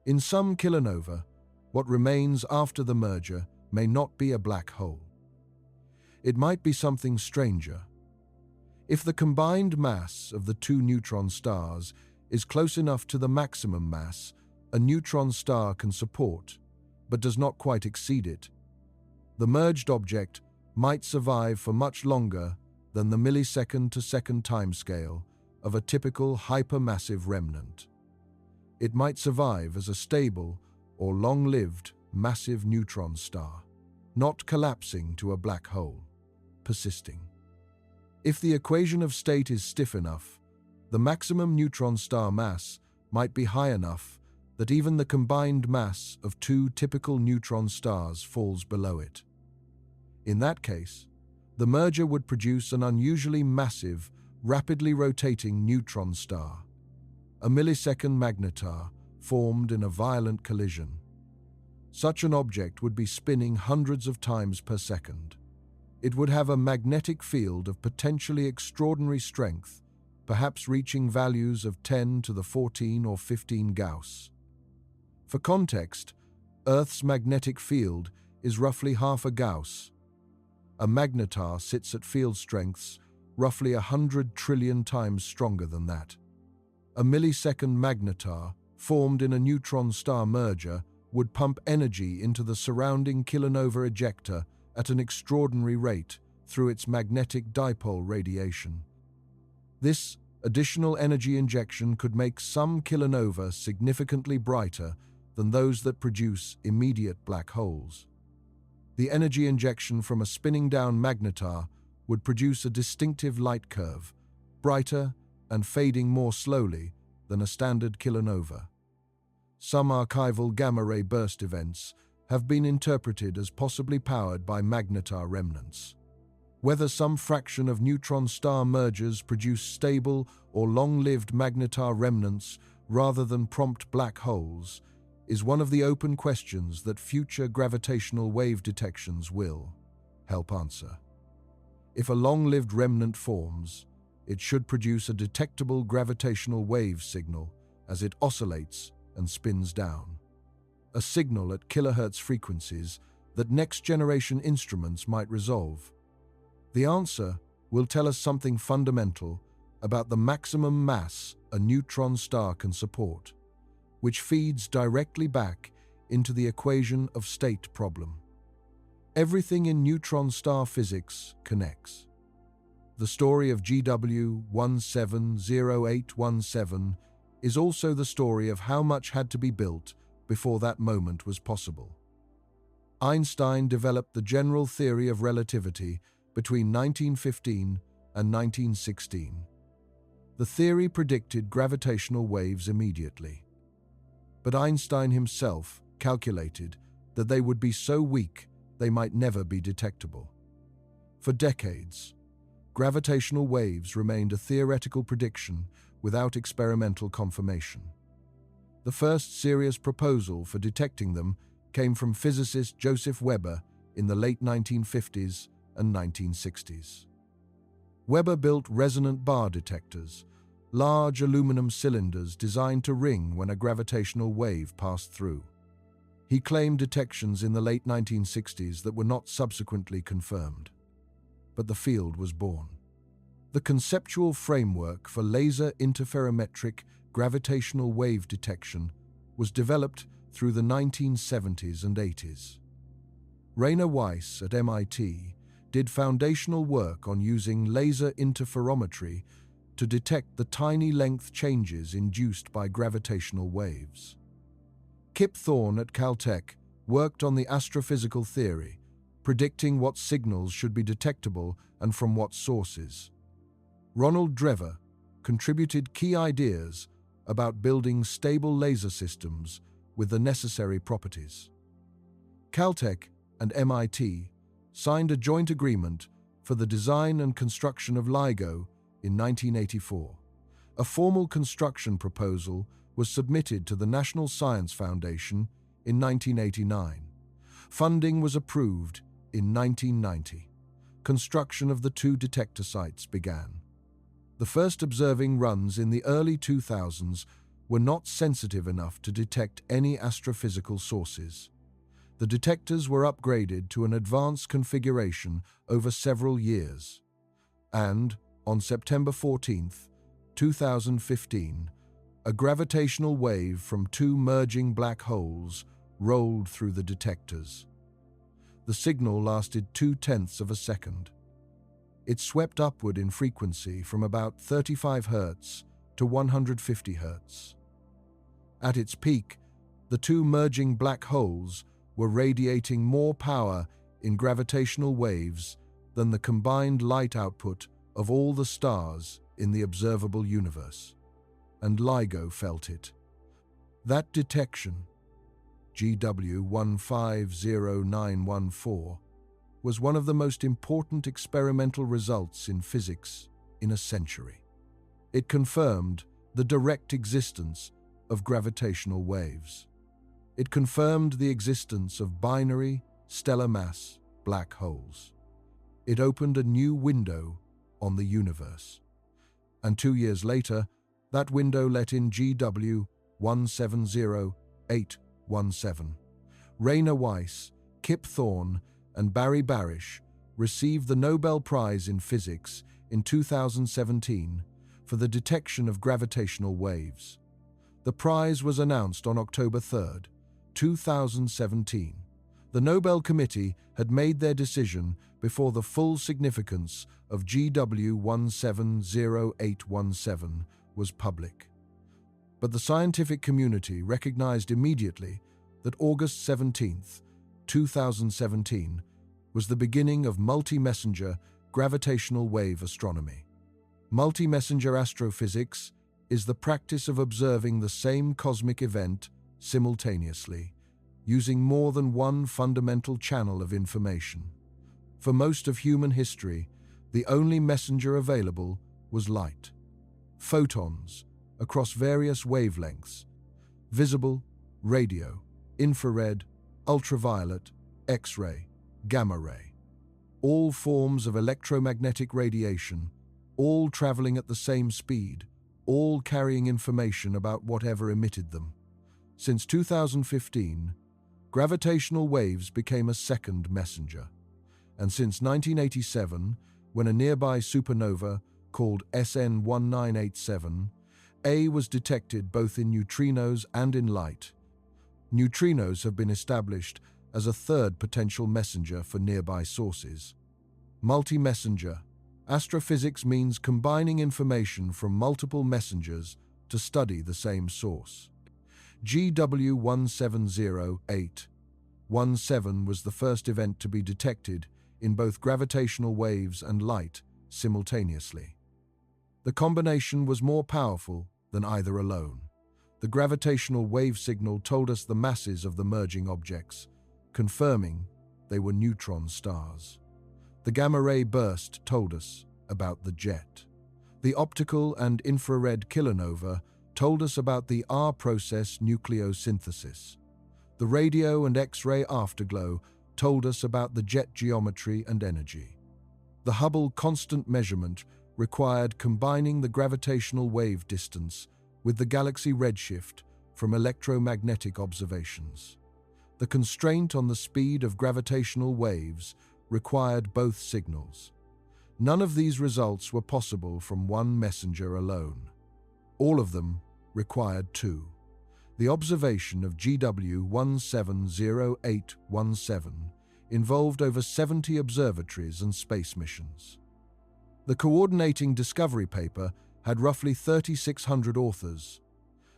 In some kilonova, what remains after the merger may not be a black hole. It might be something stranger. If the combined mass of the two neutron stars is close enough to the maximum mass a neutron star can support, but does not quite exceed it, the merged object might survive for much longer than the millisecond to second timescale of a typical hypermassive remnant. It might survive as a stable or long-lived massive neutron star, not collapsing to a black hole, persisting. If the equation of state is stiff enough, the maximum neutron star mass might be high enough that even the combined mass of two typical neutron stars falls below it. In that case, the merger would produce an unusually massive, rapidly rotating neutron star, a millisecond magnetar formed in a violent collision. Such an object would be spinning hundreds of times per second. It would have a magnetic field of potentially extraordinary strength, perhaps reaching values of 10 to the 14 or 15 Gauss. For context, Earth's magnetic field is roughly half a Gauss. A magnetar sits at field strengths roughly 100 trillion times stronger than that. A millisecond magnetar, formed in a neutron star merger, would pump energy into the surrounding kilonova ejector at an extraordinary rate through its magnetic dipole radiation. This additional energy injection could make some kilonova significantly brighter than those that produce immediate black holes. The energy injection from a spinning down magnetar would produce a distinctive light curve, brighter and fading more slowly than a standard kilonova. Some archival gamma-ray burst events have been interpreted as possibly powered by magnetar remnants. Whether some fraction of neutron star mergers produce stable or long-lived magnetar remnants rather than prompt black holes is one of the open questions that future gravitational wave detections will help answer. If a long-lived remnant forms, it should produce a detectable gravitational wave signal as it oscillates and spins down, a signal at kilohertz frequencies that next-generation instruments might resolve. The answer will tell us something fundamental about the maximum mass a neutron star can support, which feeds directly back into the equation of state problem. Everything in neutron star physics connects. The story of GW 170817 is also the story of how much had to be built before that moment was possible. Einstein developed the general theory of relativity between 1915 and 1916. The theory predicted gravitational waves immediately. But Einstein himself calculated that they would be so weak they might never be detectable. For decades, gravitational waves remained a theoretical prediction without experimental confirmation. The first serious proposal for detecting them came from physicist Joseph Weber in the late 1950s and 1960s. Weber built resonant bar detectors, large aluminum cylinders designed to ring when a gravitational wave passed through. He claimed detections in the late 1960s that were not subsequently confirmed. But the field was born. The conceptual framework for laser interferometric gravitational wave detection was developed through the 1970s and 80s. Rainer Weiss at MIT did foundational work on using laser interferometry to detect the tiny length changes induced by gravitational waves. Kip Thorne at Caltech worked on the astrophysical theory, predicting what signals should be detectable and from what sources. Ronald Drever contributed key ideas about building stable laser systems with the necessary properties. Caltech and MIT signed a joint agreement for the design and construction of LIGO in 1984. A formal construction proposal was submitted to the National Science Foundation in 1989. Funding was approved in 1990. Construction of the two detector sites began. The first observing runs in the early 2000s were not sensitive enough to detect any astrophysical sources. The detectors were upgraded to an advanced configuration over several years. And, on September 14, 2015, a gravitational wave from two merging black holes rolled through the detectors. The signal lasted 0.2 of a second. It swept upward in frequency from about 35 Hz to 150 Hz. At its peak, the two merging black holes were radiating more power in gravitational waves than the combined light output of all the stars in the observable universe. And LIGO felt it. That detection, GW 150914, was one of the most important experimental results in physics in a century. It confirmed the direct existence of gravitational waves. It confirmed the existence of binary, stellar mass black holes. It opened a new window on the universe. And 2 years later, that window let in GW 170817. Rainer Weiss, Kip Thorne, and Barry Barish received the Nobel Prize in Physics in 2017 for the detection of gravitational waves. The prize was announced on October 3, 2017. The Nobel Committee had made their decision before the full significance of GW 170817 was public. But the scientific community recognized immediately that August 17, 2017, was the beginning of multi-messenger gravitational wave astronomy. Multi-messenger astrophysics is the practice of observing the same cosmic event simultaneously, using more than one fundamental channel of information. For most of human history, the only messenger available was light. Photons, across various wavelengths, visible, radio, infrared, ultraviolet, X-ray, gamma ray. All forms of electromagnetic radiation, all traveling at the same speed, all carrying information about whatever emitted them. Since 2015, gravitational waves became a second messenger. And since 1987, when a nearby supernova called SN 1987, A was detected both in neutrinos and in light. Neutrinos have been established as a third potential messenger for nearby sources. Multi-messenger. Astrophysics means combining information from multiple messengers to study the same source. GW 170817 was the first event to be detected in both gravitational waves and light simultaneously. The combination was more powerful than either alone. The gravitational wave signal told us the masses of the merging objects, confirming they were neutron stars. The gamma-ray burst told us about the jet. The optical and infrared kilonova told us about the R-process nucleosynthesis. The radio and X-ray afterglow told us about the jet geometry and energy. The Hubble constant measurement required combining the gravitational wave distance with the galaxy redshift from electromagnetic observations. The constraint on the speed of gravitational waves required both signals. None of these results were possible from one messenger alone. All of them required two. The observation of GW 170817 involved over 70 observatories and space missions. The coordinating discovery paper had roughly 3,600 authors.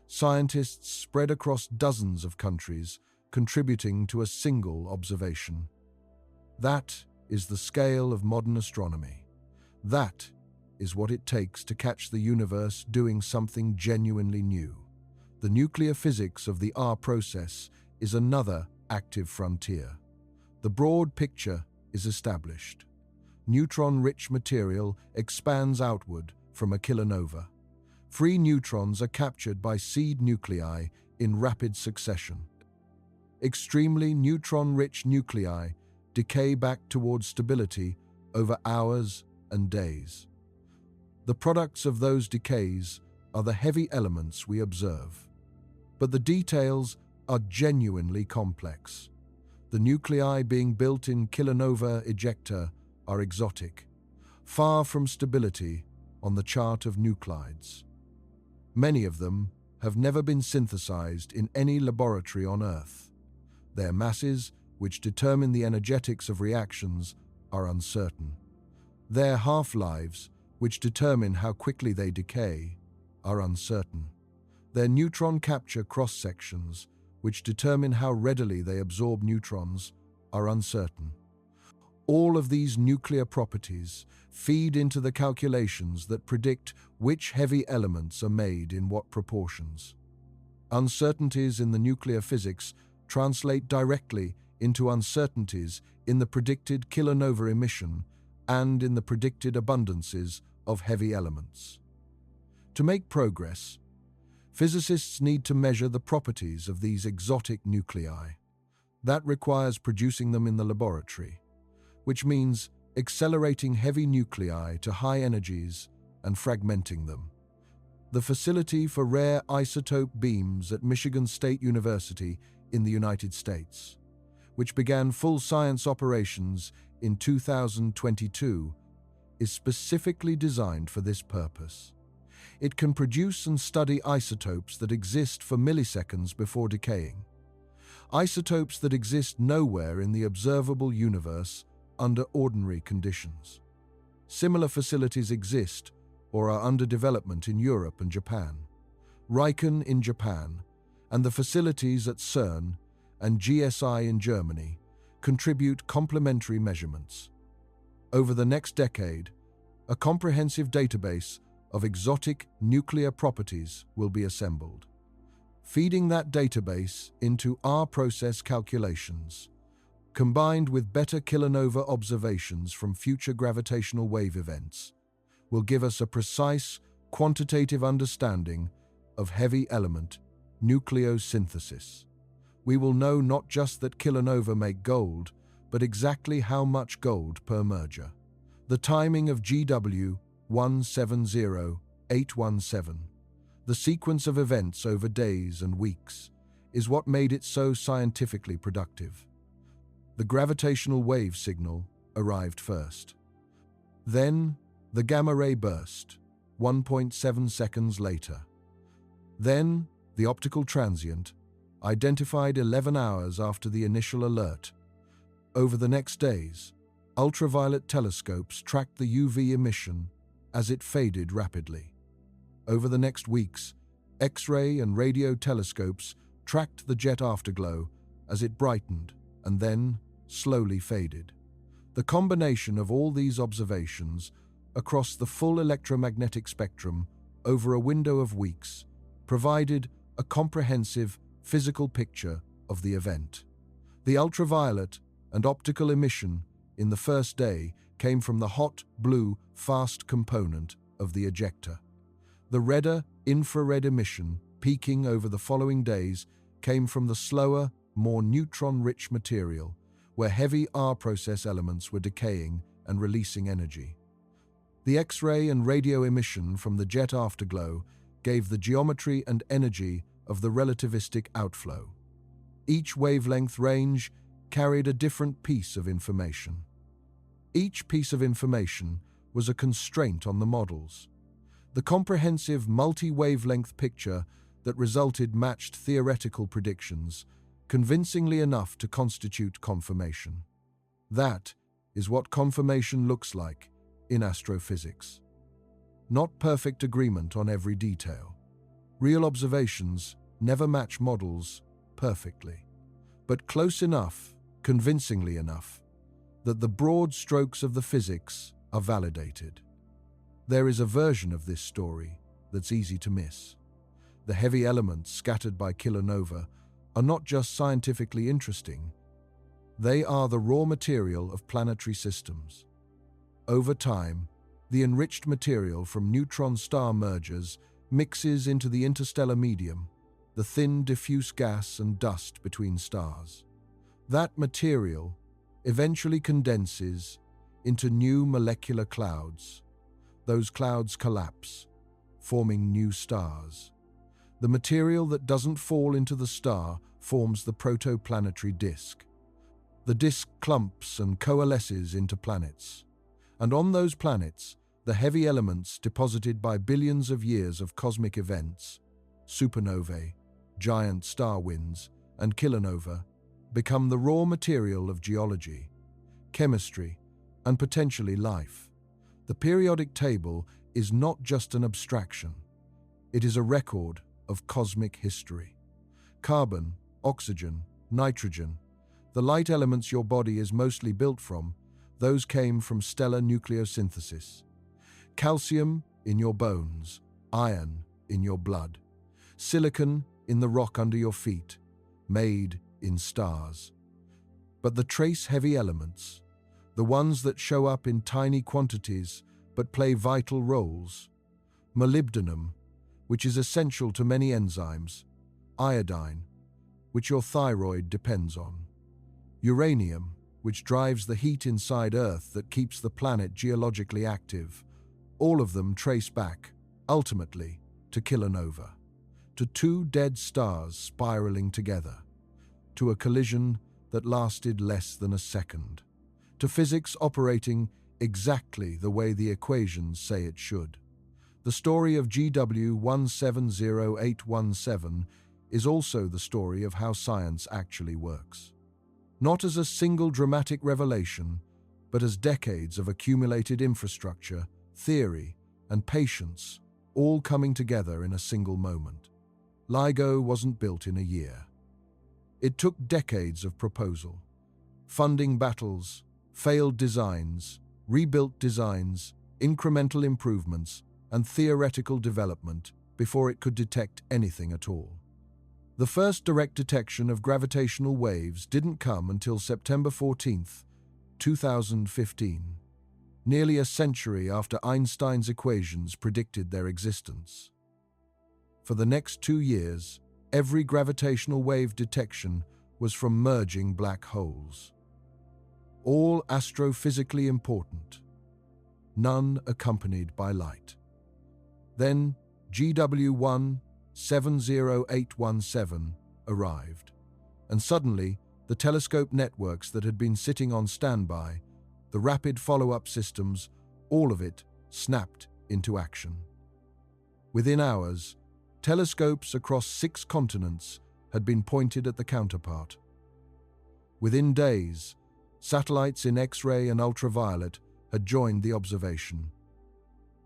scientists spread across dozens of countries, contributing to a single observation. That is the scale of modern astronomy. That is what it takes to catch the universe doing something genuinely new. The nuclear physics of the R process is another active frontier. The broad picture is established. Neutron-rich material expands outward from a kilonova. Free neutrons are captured by seed nuclei in rapid succession. Extremely neutron-rich nuclei decay back towards stability over hours and days. The products of those decays are the heavy elements we observe. But the details are genuinely complex. The nuclei being built in kilonova ejecta are exotic, far from stability on the chart of nuclides. Many of them have never been synthesized in any laboratory on Earth. Their masses, which determine the energetics of reactions, are uncertain. Their half-lives, which determine how quickly they decay, are uncertain. Their neutron capture cross-sections, which determine how readily they absorb neutrons, are uncertain. All of these nuclear properties feed into the calculations that predict which heavy elements are made in what proportions. Uncertainties in the nuclear physics translate directly into uncertainties in the predicted kilonova emission and in the predicted abundances of heavy elements. To make progress, physicists need to measure the properties of these exotic nuclei. That requires producing them in the laboratory, which means accelerating heavy nuclei to high energies and fragmenting them. The Facility for Rare Isotope Beams at Michigan State University in the United States, which began full science operations in 2022, is specifically designed for this purpose. It can produce and study isotopes that exist for milliseconds before decaying. Isotopes that exist nowhere in the observable universe under ordinary conditions. Similar facilities exist or are under development in Europe and Japan. Riken in Japan and the facilities at CERN and GSI in Germany contribute complementary measurements. Over the next decade, a comprehensive database of exotic nuclear properties will be assembled. Feeding that database into our process calculations, combined with better kilonova observations from future gravitational wave events, will give us a precise, quantitative understanding of heavy element nucleosynthesis. We will know not just that kilonova make gold, but exactly how much gold per merger. The timing of GW 170817, the sequence of events over days and weeks, is what made it so scientifically productive. The gravitational wave signal arrived first. Then, the gamma ray burst, 1.7 seconds later. Then, the optical transient, identified 11 hours after the initial alert. Over the next days, ultraviolet telescopes tracked the UV emission as it faded rapidly. Over the next weeks, X-ray and radio telescopes tracked the jet afterglow as it brightened and then slowly faded. The combination of all these observations across the full electromagnetic spectrum over a window of weeks provided a comprehensive physical picture of the event. The ultraviolet and optical emission in the first day came from the hot, blue, fast component of the ejector. The redder infrared emission, peaking over the following days, came from the slower, more neutron-rich material, where heavy R process elements were decaying and releasing energy. The X-ray and radio emission from the jet afterglow gave the geometry and energy of the relativistic outflow. Each wavelength range carried a different piece of information. Each piece of information was a constraint on the models. The comprehensive multi-wavelength picture that resulted matched theoretical predictions, convincingly enough to constitute confirmation. That is what confirmation looks like in astrophysics. Not perfect agreement on every detail. Real observations never match models perfectly, but close enough, convincingly enough, that the broad strokes of the physics are validated. There is a version of this story that's easy to miss. The heavy elements scattered by kilonova are not just scientifically interesting, they are the raw material of planetary systems. Over time, the enriched material from neutron star mergers mixes into the interstellar medium, the thin diffuse gas and dust between stars. That material eventually condenses into new molecular clouds. Those clouds collapse, forming new stars. The material that doesn't fall into the star forms the protoplanetary disk. The disk clumps and coalesces into planets. And on those planets, the heavy elements deposited by billions of years of cosmic events, supernovae, giant star winds, and kilonova, become the raw material of geology, chemistry, and potentially life. The periodic table is not just an abstraction. It is a record of cosmic history. Carbon, oxygen, nitrogen, the light elements your body is mostly built from, those came from stellar nucleosynthesis. Calcium in your bones, iron in your blood, silicon in the rock under your feet, made in stars. But the trace heavy elements, the ones that show up in tiny quantities but play vital roles, molybdenum, which is essential to many enzymes, iodine, which your thyroid depends on, uranium, which drives the heat inside Earth that keeps the planet geologically active, all of them trace back, ultimately, to kilonova, to two dead stars spiraling together, to a collision that lasted less than a second, to physics operating exactly the way the equations say it should. The story of GW 170817 is also the story of how science actually works. Not as a single dramatic revelation, but as decades of accumulated infrastructure, theory, and patience, all coming together in a single moment. LIGO wasn't built in a year. It took decades of proposal, funding battles, failed designs, rebuilt designs, incremental improvements, and theoretical development before it could detect anything at all. The first direct detection of gravitational waves didn't come until September 14, 2015, nearly a century after Einstein's equations predicted their existence. For the next 2 years, every gravitational wave detection was from merging black holes. All astrophysically important, none accompanied by light. Then GW 170817 arrived, and suddenly the telescope networks that had been sitting on standby, the rapid follow-up systems, all of it snapped into action. Within hours, telescopes across 6 continents had been pointed at the counterpart. Within days, satellites in X-ray and ultraviolet had joined the observation.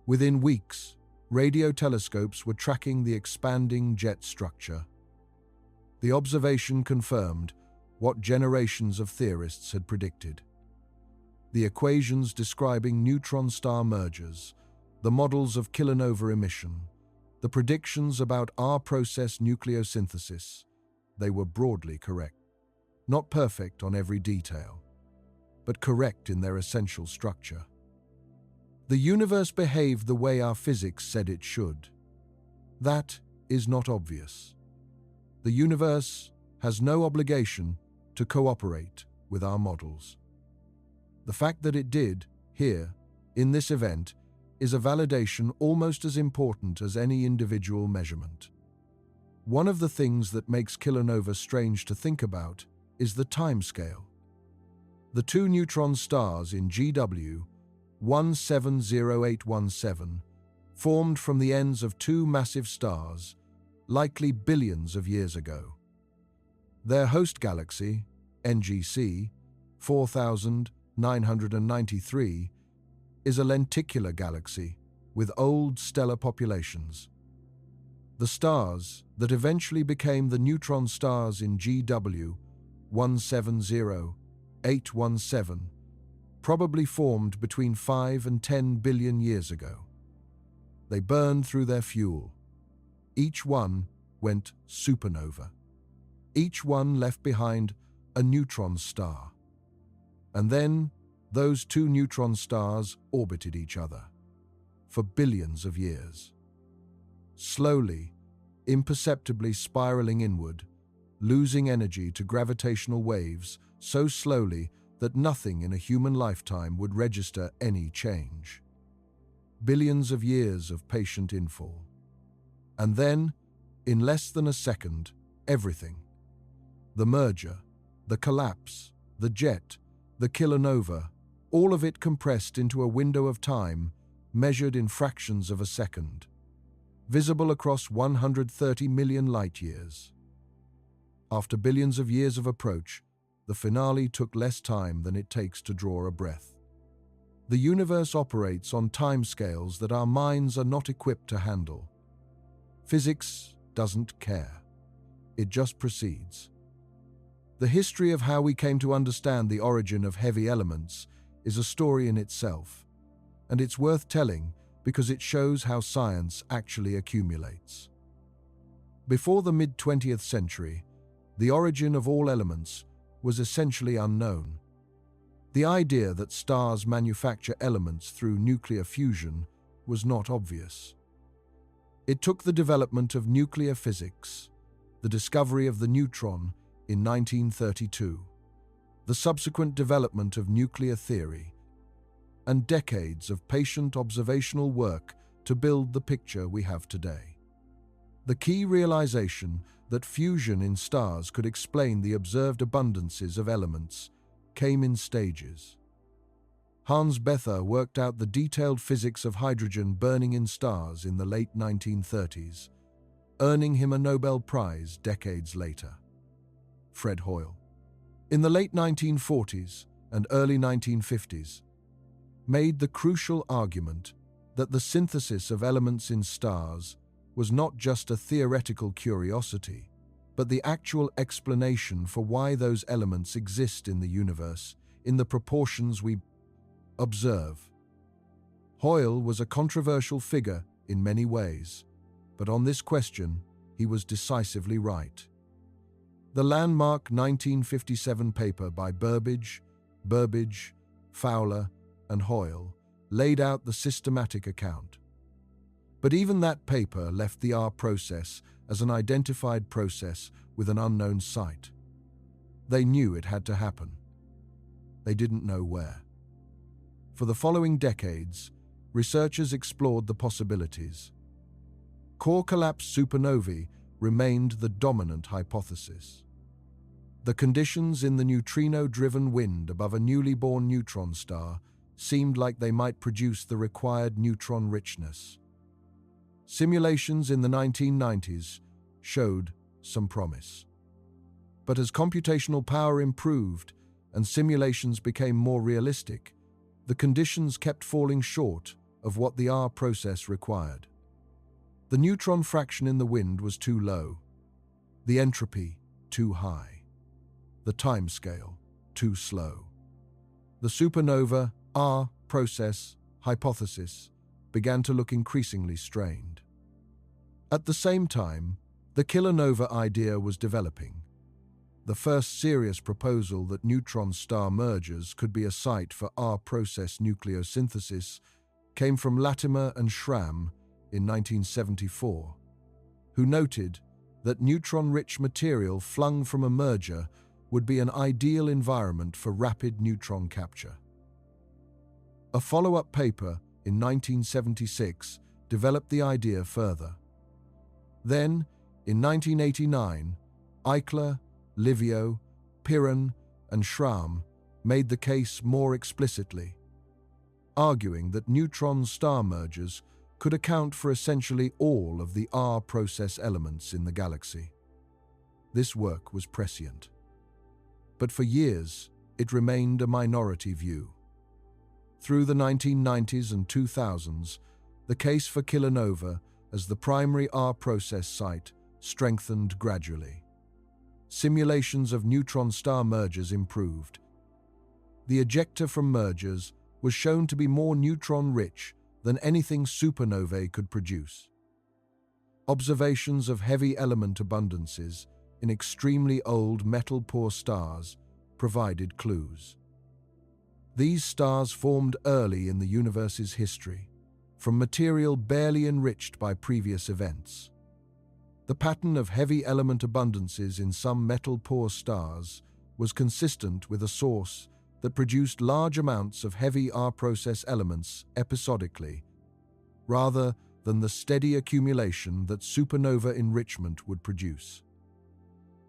Within weeks, radio telescopes were tracking the expanding jet structure. The observation confirmed what generations of theorists had predicted. The equations describing neutron star mergers, the models of kilonova emission, the predictions about R-process nucleosynthesis, they were broadly correct. Not perfect on every detail, but correct in their essential structure. The universe behaved the way our physics said it should. That is not obvious. The universe has no obligation to cooperate with our models. The fact that it did, here, in this event, is a validation almost as important as any individual measurement. One of the things that makes kilonova strange to think about is the timescale. The 2 neutron stars in GW 170817 formed from the ends of 2 massive stars, likely billions of years ago. Their host galaxy, NGC 4993, is a lenticular galaxy with old stellar populations. The stars that eventually became the neutron stars in GW 170817 probably formed between 5 and 10 billion years ago. They burned through their fuel. Each one went supernova. Each one left behind a neutron star. And then those two neutron stars orbited each other for billions of years. Slowly, imperceptibly spiraling inward, losing energy to gravitational waves so slowly that nothing in a human lifetime would register any change. Billions of years of patient infall. And then, in less than a second, everything. The merger, the collapse, the jet, the kilonova, all of it compressed into a window of time measured in fractions of a second, visible across 130 million light-years. After billions of years of approach, the finale took less time than it takes to draw a breath. The universe operates on timescales that our minds are not equipped to handle. Physics doesn't care. It just proceeds. The history of how we came to understand the origin of heavy elements is a story in itself, and it's worth telling because it shows how science actually accumulates. Before the mid-20th century, the origin of all elements was essentially unknown. The idea that stars manufacture elements through nuclear fusion was not obvious. It took the development of nuclear physics, the discovery of the neutron in 1932, the subsequent development of nuclear theory, and decades of patient observational work to build the picture we have today. The key realization that fusion in stars could explain the observed abundances of elements came in stages. Hans Bethe worked out the detailed physics of hydrogen burning in stars in the late 1930s, earning him a Nobel Prize decades later. Fred Hoyle, in the late 1940s and early 1950s, made the crucial argument that the synthesis of elements in stars was not just a theoretical curiosity, but the actual explanation for why those elements exist in the universe in the proportions we observe. Hoyle was a controversial figure in many ways, but on this question, he was decisively right. The landmark 1957 paper by Burbidge, Fowler, and Hoyle laid out the systematic account. But even that paper left the R process as an identified process with an unknown site. They knew it had to happen. They didn't know where. For the following decades, researchers explored the possibilities. Core collapse supernovae remained the dominant hypothesis. The conditions in the neutrino-driven wind above a newly born neutron star seemed like they might produce the required neutron richness. Simulations in the 1990s showed some promise. But as computational power improved and simulations became more realistic, the conditions kept falling short of what the R process required. The neutron fraction in the wind was too low, the entropy too high, the timescale too slow. The supernova R process hypothesis began to look increasingly strained. At the same time, the kilonova idea was developing. The first serious proposal that neutron star mergers could be a site for R process nucleosynthesis came from Latimer and Schramm in 1974, who noted that neutron-rich material flung from a merger would be an ideal environment for rapid neutron capture. A follow-up paper in 1976 developed the idea further. Then, in 1989, Eichler, Livio, Piran, and Schramm made the case more explicitly, arguing that neutron star mergers could account for essentially all of the R process elements in the galaxy. This work was prescient. But for years, it remained a minority view. Through the 1990s and 2000s, the case for kilonova as the primary R process site strengthened gradually. Simulations of neutron star mergers improved. The ejecta from mergers was shown to be more neutron-rich than anything supernovae could produce. Observations of heavy element abundances in extremely old metal-poor stars provided clues. These stars formed early in the universe's history, from material barely enriched by previous events. The pattern of heavy element abundances in some metal-poor stars was consistent with a source that produced large amounts of heavy R-process elements episodically, rather than the steady accumulation that supernova enrichment would produce.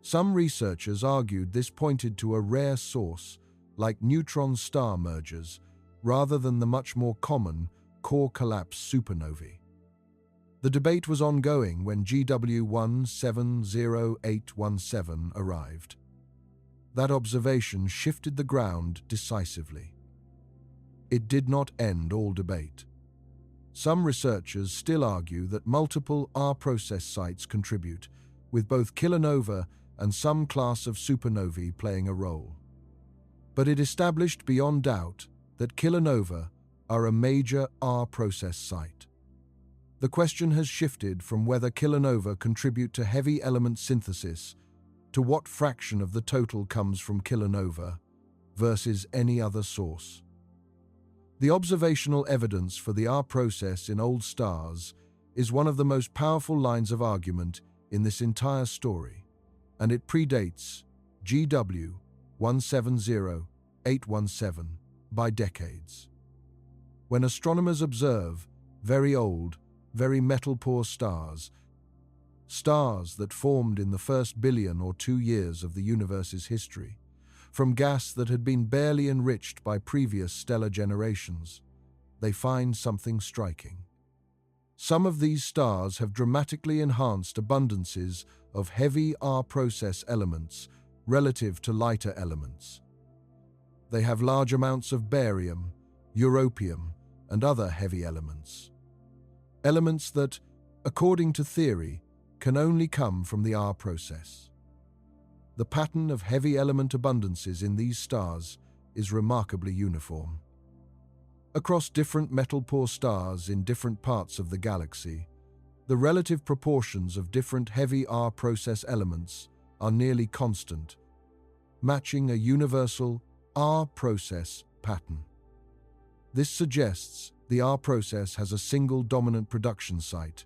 Some researchers argued this pointed to a rare source like neutron star mergers rather than the much more common core collapse supernovae. The debate was ongoing when GW 170817 arrived. That observation shifted the ground decisively. It did not end all debate. Some researchers still argue that multiple R-process sites contribute, with both kilonova and some class of supernovae playing a role. But it established beyond doubt that kilonova are a major R-process site. The question has shifted from whether kilonova contribute to heavy element synthesis to what fraction of the total comes from kilonova versus any other source. The observational evidence for the R process in old stars is one of the most powerful lines of argument in this entire story, and it predates GW 170817 by decades. When astronomers observe very old, very metal-poor stars that formed in the first 1 or 2 billion years of the universe's history, from gas that had been barely enriched by previous stellar generations, they find something striking. Some of these stars have dramatically enhanced abundances of heavy R-process elements relative to lighter elements. They have large amounts of barium, europium, and other heavy elements. Elements that, according to theory, can only come from the R process. The pattern of heavy element abundances in these stars is remarkably uniform. Across different metal-poor stars in different parts of the galaxy, the relative proportions of different heavy R process elements are nearly constant, matching a universal R process pattern. This suggests the R process has a single dominant production site,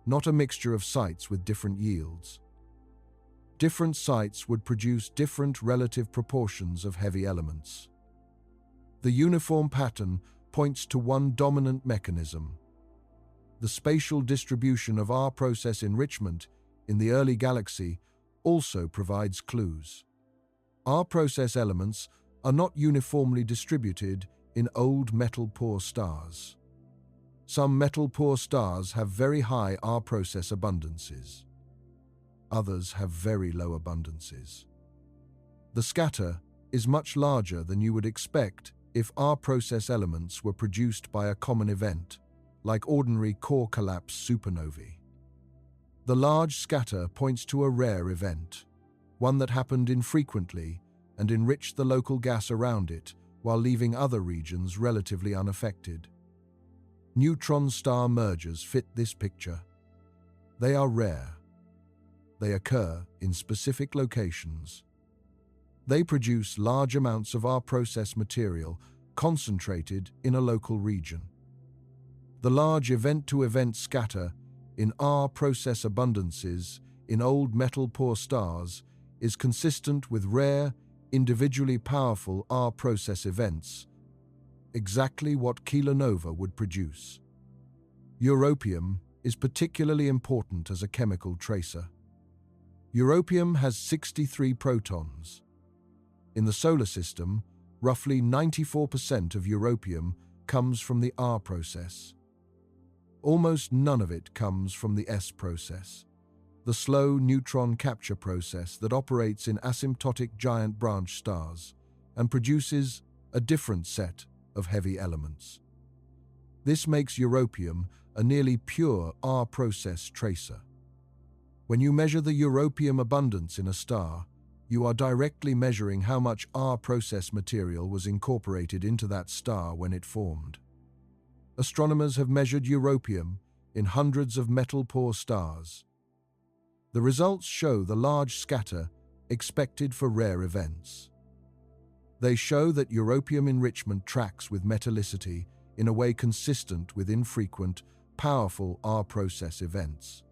not a mixture of sites with different yields. Different sites would produce different relative proportions of heavy elements. The uniform pattern points to one dominant mechanism. The spatial distribution of R process enrichment in the early galaxy also provides clues. R process elements are not uniformly distributed in old metal-poor stars. Some metal-poor stars have very high R process abundances. Others have very low abundances. The scatter is much larger than you would expect if R process elements were produced by a common event, like ordinary core collapse supernovae. The large scatter points to a rare event, one that happened infrequently and enriched the local gas around it while leaving other regions relatively unaffected. Neutron star mergers fit this picture. They are rare. They occur in specific locations. They produce large amounts of R process material concentrated in a local region. The large event-to-event scatter in R process abundances in old metal-poor stars is consistent with rare, individually powerful R process events, exactly what kilonova would produce. Europium is particularly important as a chemical tracer. Europium has 63 protons. In the solar system, roughly 94% of europium comes from the R process. Almost none of it comes from the S process, the slow neutron capture process that operates in asymptotic giant branch stars and produces a different set of heavy elements. This makes europium a nearly pure R-process tracer. When you measure the europium abundance in a star, you are directly measuring how much R-process material was incorporated into that star when it formed. Astronomers have measured europium in hundreds of metal-poor stars. The results show the large scatter expected for rare events. They show that europium enrichment tracks with metallicity in a way consistent with infrequent, powerful R-process events.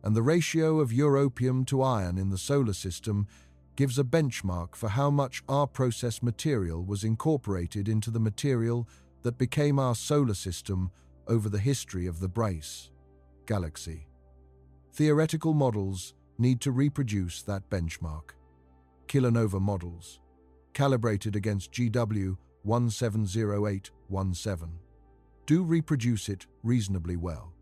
And the ratio of europium to iron in the solar system gives a benchmark for how much R-process material was incorporated into the material that became our solar system over the history of the Brace galaxy. Theoretical models need to reproduce that benchmark. Kilonova models, calibrated against GW 170817, do reproduce it reasonably well.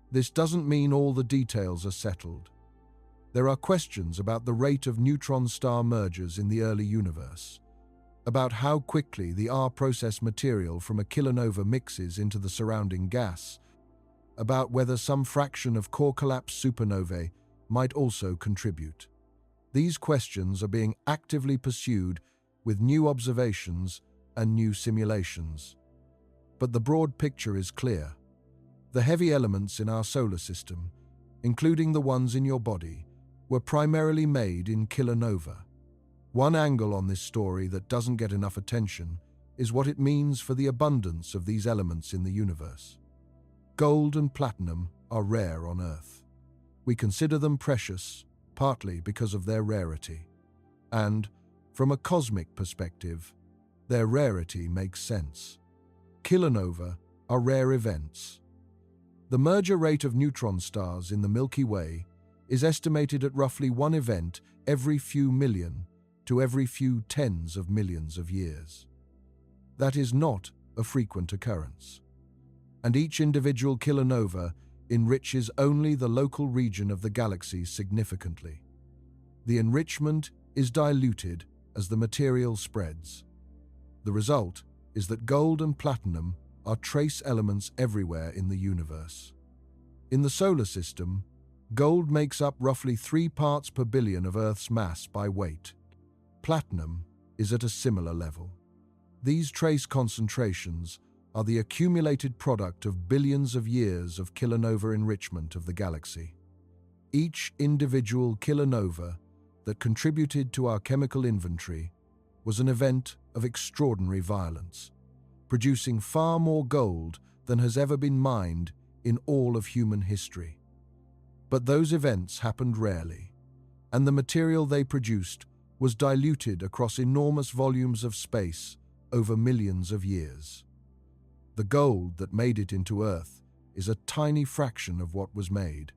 This doesn't mean all the details are settled. There are questions about the rate of neutron star mergers in the early universe, about how quickly the R-process material from a kilonova mixes into the surrounding gas, about whether some fraction of core collapse supernovae might also contribute. These questions are being actively pursued with new observations and new simulations. But the broad picture is clear. The heavy elements in our solar system, including the ones in your body, were primarily made in kilonova. One angle on this story that doesn't get enough attention is what it means for the abundance of these elements in the universe. Gold and platinum are rare on Earth. We consider them precious, partly because of their rarity. And, from a cosmic perspective, their rarity makes sense. Kilonova are rare events. The merger rate of neutron stars in the Milky Way is estimated at roughly one event every few million to every few tens of millions of years. That is not a frequent occurrence. And each individual kilonova enriches only the local region of the galaxy significantly. The enrichment is diluted as the material spreads. The result is that gold and platinum are trace elements everywhere in the universe. In the solar system, gold makes up roughly 3 parts per billion of Earth's mass by weight. Platinum is at a similar level. These trace concentrations are the accumulated product of billions of years of kilonova enrichment of the galaxy. Each individual kilonova that contributed to our chemical inventory was an event of extraordinary violence, producing far more gold than has ever been mined in all of human history. But those events happened rarely, and the material they produced was diluted across enormous volumes of space over millions of years. The gold that made it into Earth is a tiny fraction of what was made.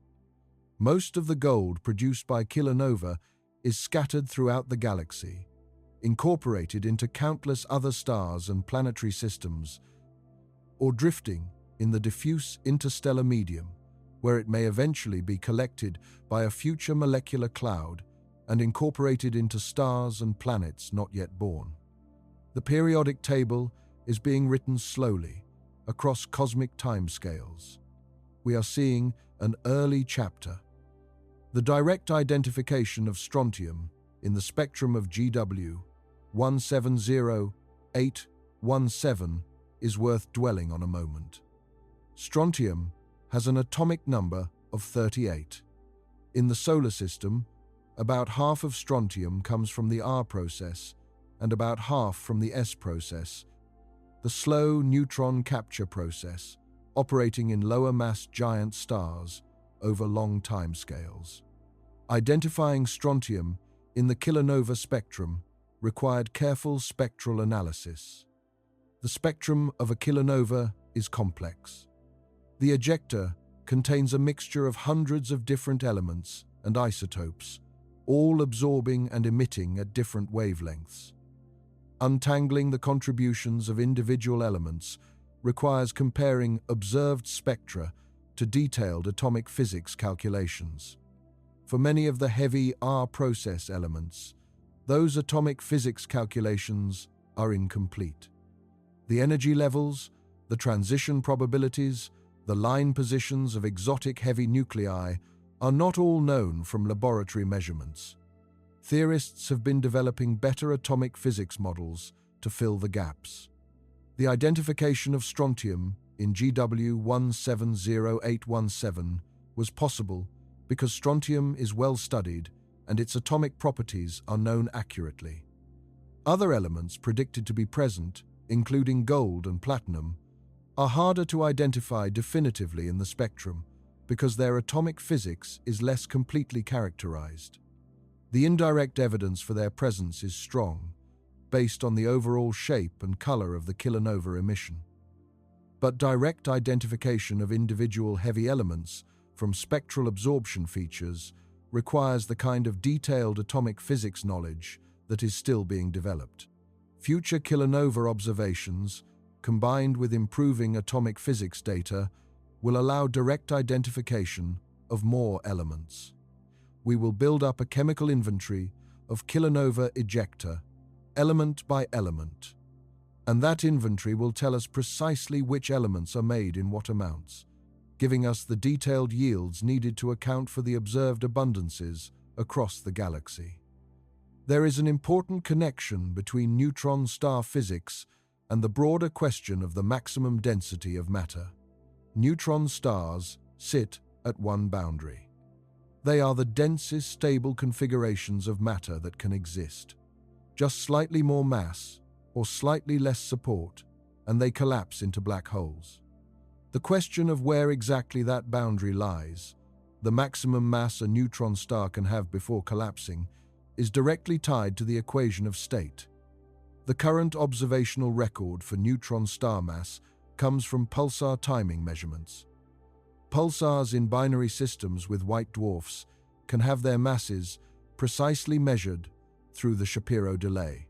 Most of the gold produced by kilonova is scattered throughout the galaxy, incorporated into countless other stars and planetary systems, or drifting in the diffuse interstellar medium, where it may eventually be collected by a future molecular cloud and incorporated into stars and planets not yet born. The periodic table is being written slowly across cosmic timescales. We are seeing an early chapter. The direct identification of strontium in the spectrum of GW 170817 is worth dwelling on a moment. Strontium has an atomic number of 38. In the solar system, about half of strontium comes from the R process and about half from the S process, the slow neutron capture process operating in lower mass giant stars over long timescales. Identifying strontium in the kilonova spectrum required careful spectral analysis. The spectrum of a kilonova is complex. The ejector contains a mixture of hundreds of different elements and isotopes, all absorbing and emitting at different wavelengths. Untangling the contributions of individual elements requires comparing observed spectra to detailed atomic physics calculations. For many of the heavy R process elements, those atomic physics calculations are incomplete. The energy levels, the transition probabilities, The line positions of exotic heavy nuclei are not all known from laboratory measurements. Theorists have been developing better atomic physics models to fill the gaps. The identification of strontium in GW 170817 was possible because strontium is well studied and its atomic properties are known accurately. Other elements predicted to be present, including gold and platinum, are harder to identify definitively in the spectrum because their atomic physics is less completely characterized. The indirect evidence for their presence is strong, based on the overall shape and color of the kilonova emission. But direct identification of individual heavy elements from spectral absorption features requires the kind of detailed atomic physics knowledge that is still being developed. Future kilonova observations, combined with improving atomic physics data, will allow direct identification of more elements. We will build up a chemical inventory of kilonova ejecta, element by element, and that inventory will tell us precisely which elements are made in what amounts, giving us the detailed yields needed to account for the observed abundances across the galaxy. There is an important connection between neutron star physics and the broader question of the maximum density of matter. Neutron stars sit at one boundary. They are the densest stable configurations of matter that can exist. Just slightly more mass or slightly less support, and they collapse into black holes. The question of where exactly that boundary lies, the maximum mass a neutron star can have before collapsing, is directly tied to the equation of state. The current observational record for neutron star mass comes from pulsar timing measurements. Pulsars in binary systems with white dwarfs can have their masses precisely measured through the Shapiro delay,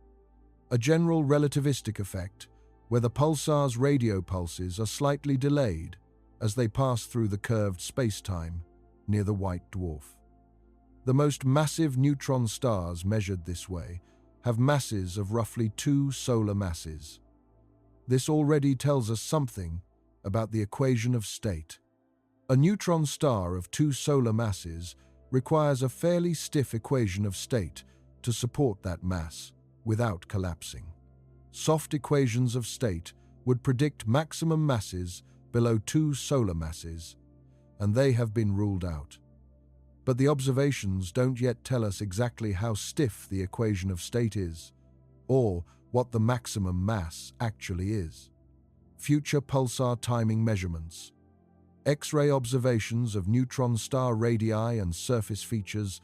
a general relativistic effect where the pulsar's radio pulses are slightly delayed as they pass through the curved spacetime near the white dwarf. The most massive neutron stars measured this way have masses of roughly 2 solar masses. This already tells us something about the equation of state. A neutron star of 2 solar masses requires a fairly stiff equation of state to support that mass without collapsing. Soft equations of state would predict maximum masses below 2 solar masses, and they have been ruled out. But the observations don't yet tell us exactly how stiff the equation of state is, or what the maximum mass actually is. Future pulsar timing measurements, X-ray observations of neutron star radii and surface features,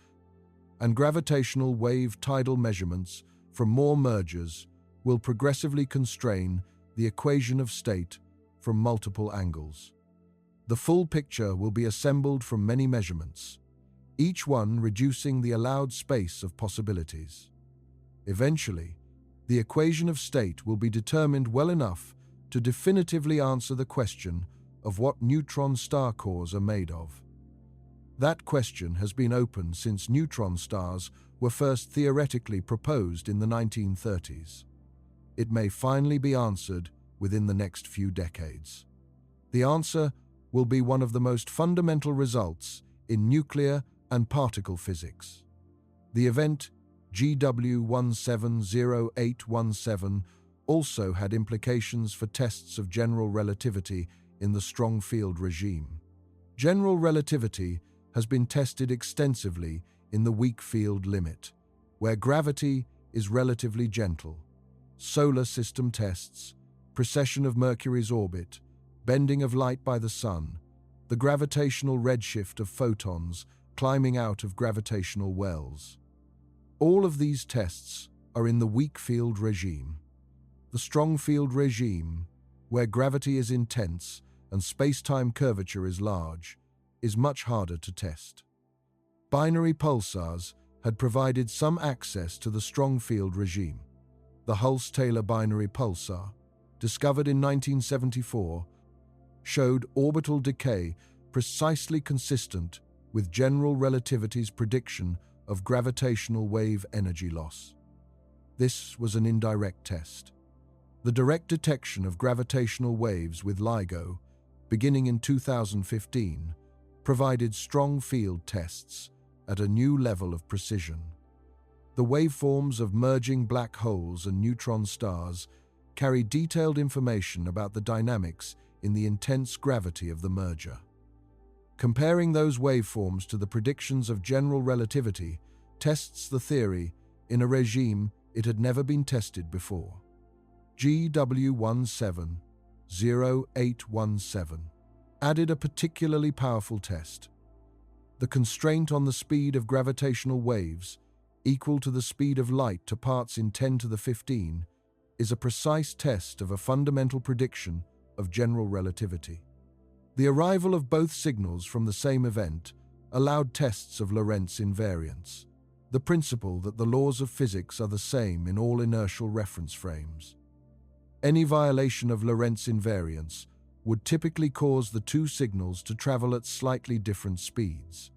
and gravitational wave tidal measurements from more mergers will progressively constrain the equation of state from multiple angles. The full picture will be assembled from many measurements, each one reducing the allowed space of possibilities. Eventually, the equation of state will be determined well enough to definitively answer the question of what neutron star cores are made of. That question has been open since neutron stars were first theoretically proposed in the 1930s. It may finally be answered within the next few decades. The answer will be one of the most fundamental results in nuclear and particle physics. The event GW 170817 also had implications for tests of general relativity in the strong field regime. General relativity has been tested extensively in the weak field limit, where gravity is relatively gentle. Solar system tests, precession of Mercury's orbit, bending of light by the sun, the gravitational redshift of photons climbing out of gravitational wells. All of these tests are in the weak field regime. The strong field regime, where gravity is intense and space-time curvature is large, is much harder to test. Binary pulsars had provided some access to the strong field regime. The Hulse-Taylor binary pulsar, discovered in 1974, showed orbital decay precisely consistent with general relativity's prediction of gravitational wave energy loss. This was an indirect test. The direct detection of gravitational waves with LIGO beginning in 2015, provided strong field tests at a new level of precision. The waveforms of merging black holes and neutron stars carry detailed information about the dynamics in the intense gravity of the merger. Comparing those waveforms to the predictions of general relativity tests the theory in a regime it had never been tested before. GW170817 added a particularly powerful test. The constraint on the speed of gravitational waves, equal to the speed of light to parts in 10 to the 15, is a precise test of a fundamental prediction of general relativity. The arrival of both signals from the same event allowed tests of Lorentz invariance, the principle that the laws of physics are the same in all inertial reference frames. Any violation of Lorentz invariance would typically cause the two signals to travel at slightly different speeds.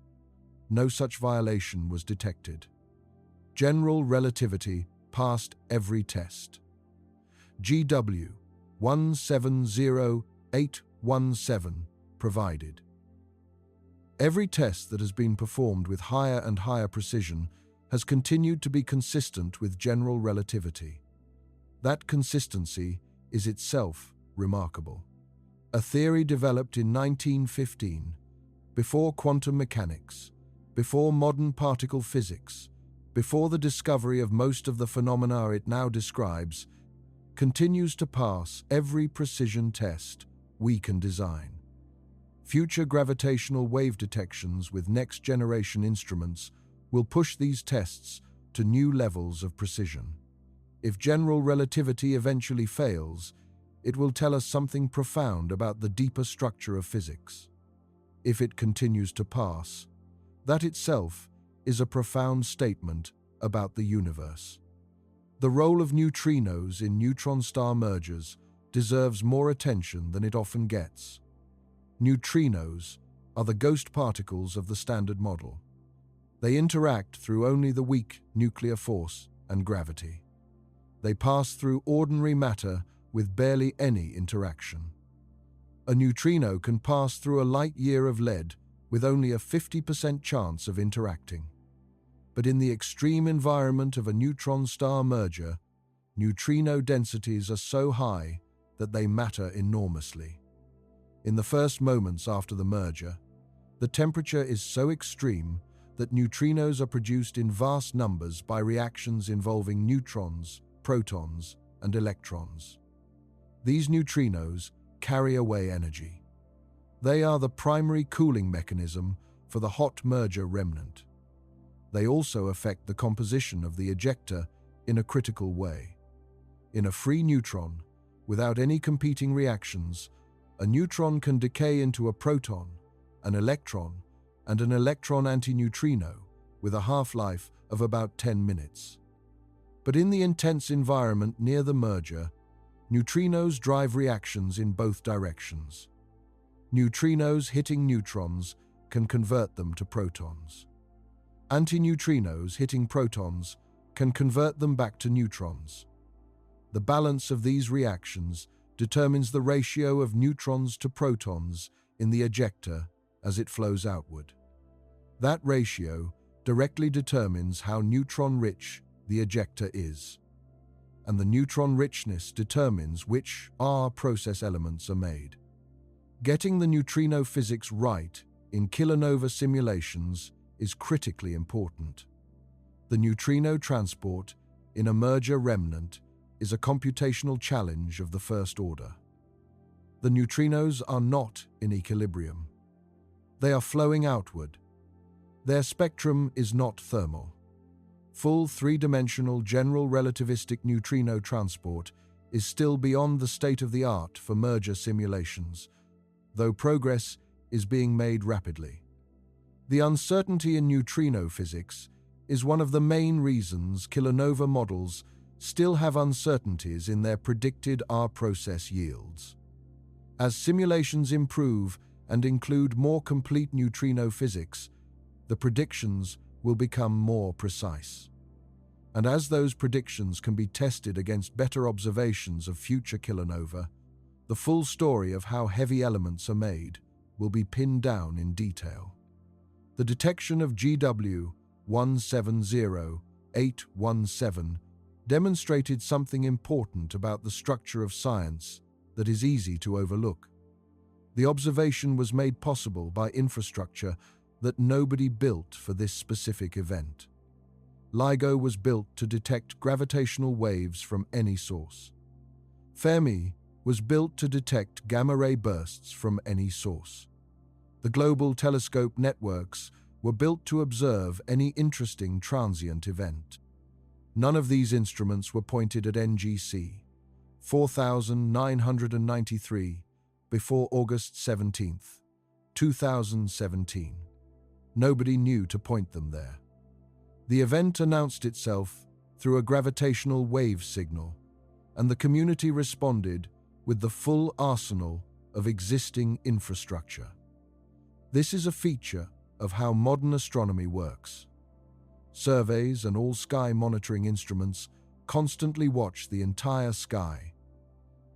No such violation was detected. General relativity passed every test. GW170817 provided. Every test that has been performed with higher and higher precision has continued to be consistent with general relativity. That consistency is itself remarkable. A theory developed in 1915, before quantum mechanics, before modern particle physics, before the discovery of most of the phenomena it now describes, continues to pass every precision test we can design. Future gravitational wave detections with next-generation instruments will push these tests to new levels of precision. If general relativity eventually fails, it will tell us something profound about the deeper structure of physics. If it continues to pass, that itself is a profound statement about the universe. The role of neutrinos in neutron-star mergers deserves more attention than it often gets. Neutrinos are the ghost particles of the Standard Model. They interact through only the weak nuclear force and gravity. They pass through ordinary matter with barely any interaction. A neutrino can pass through a light year of lead with only a 50% chance of interacting. But in the extreme environment of a neutron-star merger, neutrino densities are so high that they matter enormously. In the first moments after the merger, the temperature is so extreme that neutrinos are produced in vast numbers by reactions involving neutrons, protons, and electrons. These neutrinos carry away energy. They are the primary cooling mechanism for the hot merger remnant. They also affect the composition of the ejector in a critical way. In a free neutron, without any competing reactions, a neutron can decay into a proton, an electron, and an electron antineutrino with a half-life of about 10 minutes. But in the intense environment near the merger, neutrinos drive reactions in both directions. Neutrinos hitting neutrons can convert them to protons. Antineutrinos hitting protons can convert them back to neutrons. The balance of these reactions determines the ratio of neutrons to protons in the ejector as it flows outward. That ratio directly determines how neutron-rich the ejector is, and the neutron richness determines which R process elements are made. Getting the neutrino physics right in kilonova simulations is critically important. The neutrino transport in a merger remnant is a computational challenge of the first order. The neutrinos are not in equilibrium. They are flowing outward. Their spectrum is not thermal. Full three-dimensional general relativistic neutrino transport is still beyond the state-of-the-art for merger simulations, though progress is being made rapidly. The uncertainty in neutrino physics is one of the main reasons kilonova models still have uncertainties in their predicted R-process yields. As simulations improve and include more complete neutrino physics, the predictions will become more precise. And as those predictions can be tested against better observations of future kilonova, The full story of how heavy elements are made will be pinned down in detail. The detection of GW 170817 demonstrated something important about the structure of science that is easy to overlook. The observation was made possible by infrastructure that nobody built for this specific event. LIGO was built to detect gravitational waves from any source. Fermi was built to detect gamma-ray bursts from any source. The global telescope networks were built to observe any interesting transient event. None of these instruments were pointed at NGC 4993 before August 17, 2017. Nobody knew to point them there. The event announced itself through a gravitational wave signal, and the community responded with the full arsenal of existing infrastructure. This is a feature of how modern astronomy works. Surveys and all sky monitoring instruments constantly watch the entire sky.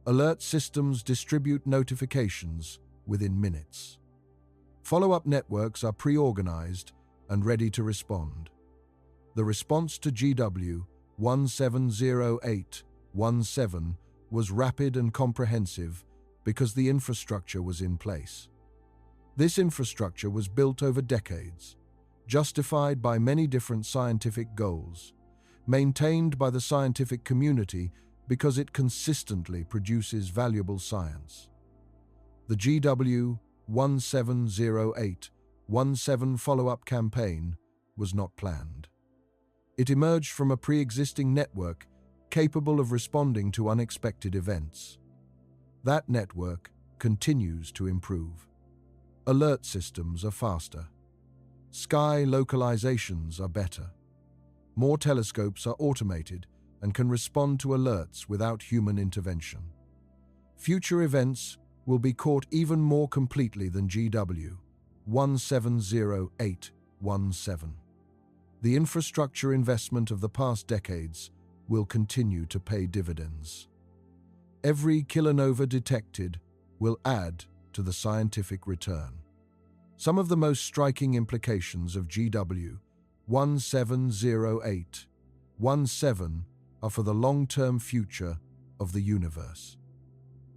Alert systems distribute notifications within minutes. Follow-up networks are pre-organized and ready to respond. The response to GW 170817 was rapid and comprehensive because the infrastructure was in place. This infrastructure was built over decades, justified by many different scientific goals, maintained by the scientific community because it consistently produces valuable science. The GW 170817 follow-up campaign was not planned. It emerged from a pre-existing network capable of responding to unexpected events. That network continues to improve. Alert systems are faster. Sky localizations are better. More telescopes are automated and can respond to alerts without human intervention. Future events will be caught even more completely than GW 170817. The infrastructure investment of the past decades will continue to pay dividends. Every kilonova detected will add to the scientific return. Some of the most striking implications of GW 170817 are for the long-term future of the universe.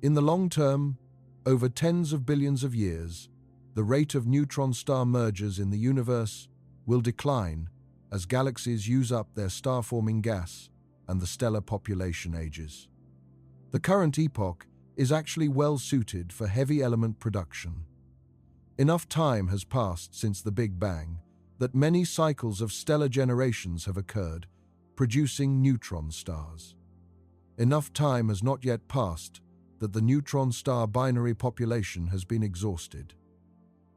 In the long term, over tens of billions of years, the rate of neutron star mergers in the universe will decline as galaxies use up their star-forming gas and the stellar population ages. The current epoch is actually well suited for heavy element production. Enough time has passed since the Big Bang that many cycles of stellar generations have occurred, producing neutron stars. Enough time has not yet passed that the neutron star binary population has been exhausted.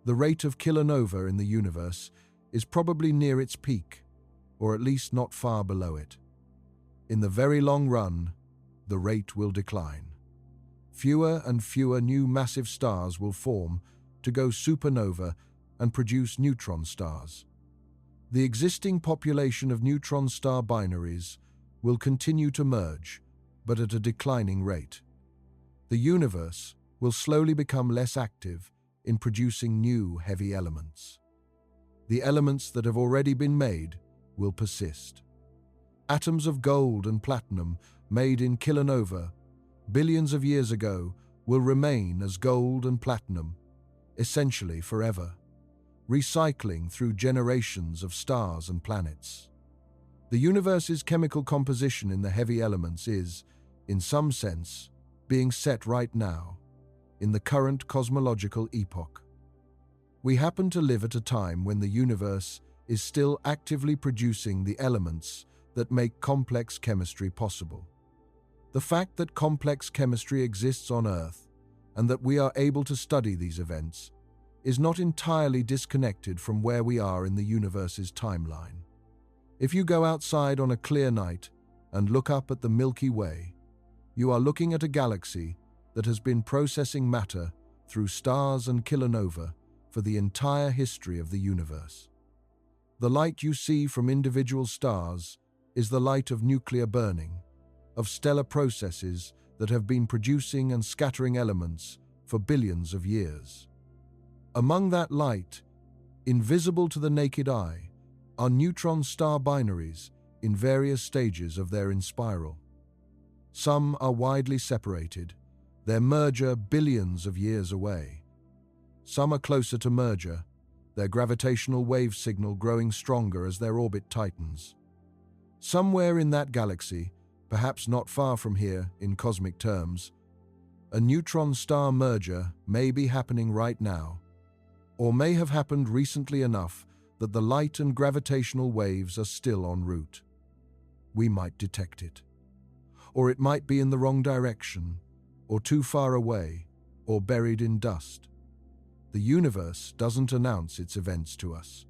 The rate of kilonova in the universe is probably near its peak, or at least not far below it. In the very long run, the rate will decline. Fewer and fewer new massive stars will form to go supernova and produce neutron stars. The existing population of neutron star binaries will continue to merge, but at a declining rate. The universe will slowly become less active in producing new heavy elements. The elements that have already been made will persist. Atoms of gold and platinum made in kilonova billions of years ago will remain as gold and platinum, essentially forever, recycling through generations of stars and planets. The universe's chemical composition in the heavy elements is, in some sense, being set right now, in the current cosmological epoch. We happen to live at a time when the universe is still actively producing the elements that make complex chemistry possible. The fact that complex chemistry exists on Earth and that we are able to study these events is not entirely disconnected from where we are in the universe's timeline. If you go outside on a clear night and look up at the Milky Way, you are looking at a galaxy that has been processing matter through stars and kilonova for the entire history of the universe. The light you see from individual stars is the light of nuclear burning, of stellar processes that have been producing and scattering elements for billions of years. Among that light, invisible to the naked eye, are neutron star binaries in various stages of their inspiral. Some are widely separated, their merger billions of years away. Some are closer to merger, their gravitational wave signal growing stronger as their orbit tightens. Somewhere in that galaxy, perhaps not far from here in cosmic terms, a neutron star merger may be happening right now, or may have happened recently enough that the light and gravitational waves are still en route. We might detect it. Or it might be in the wrong direction, or too far away, or buried in dust. The universe doesn't announce its events to us.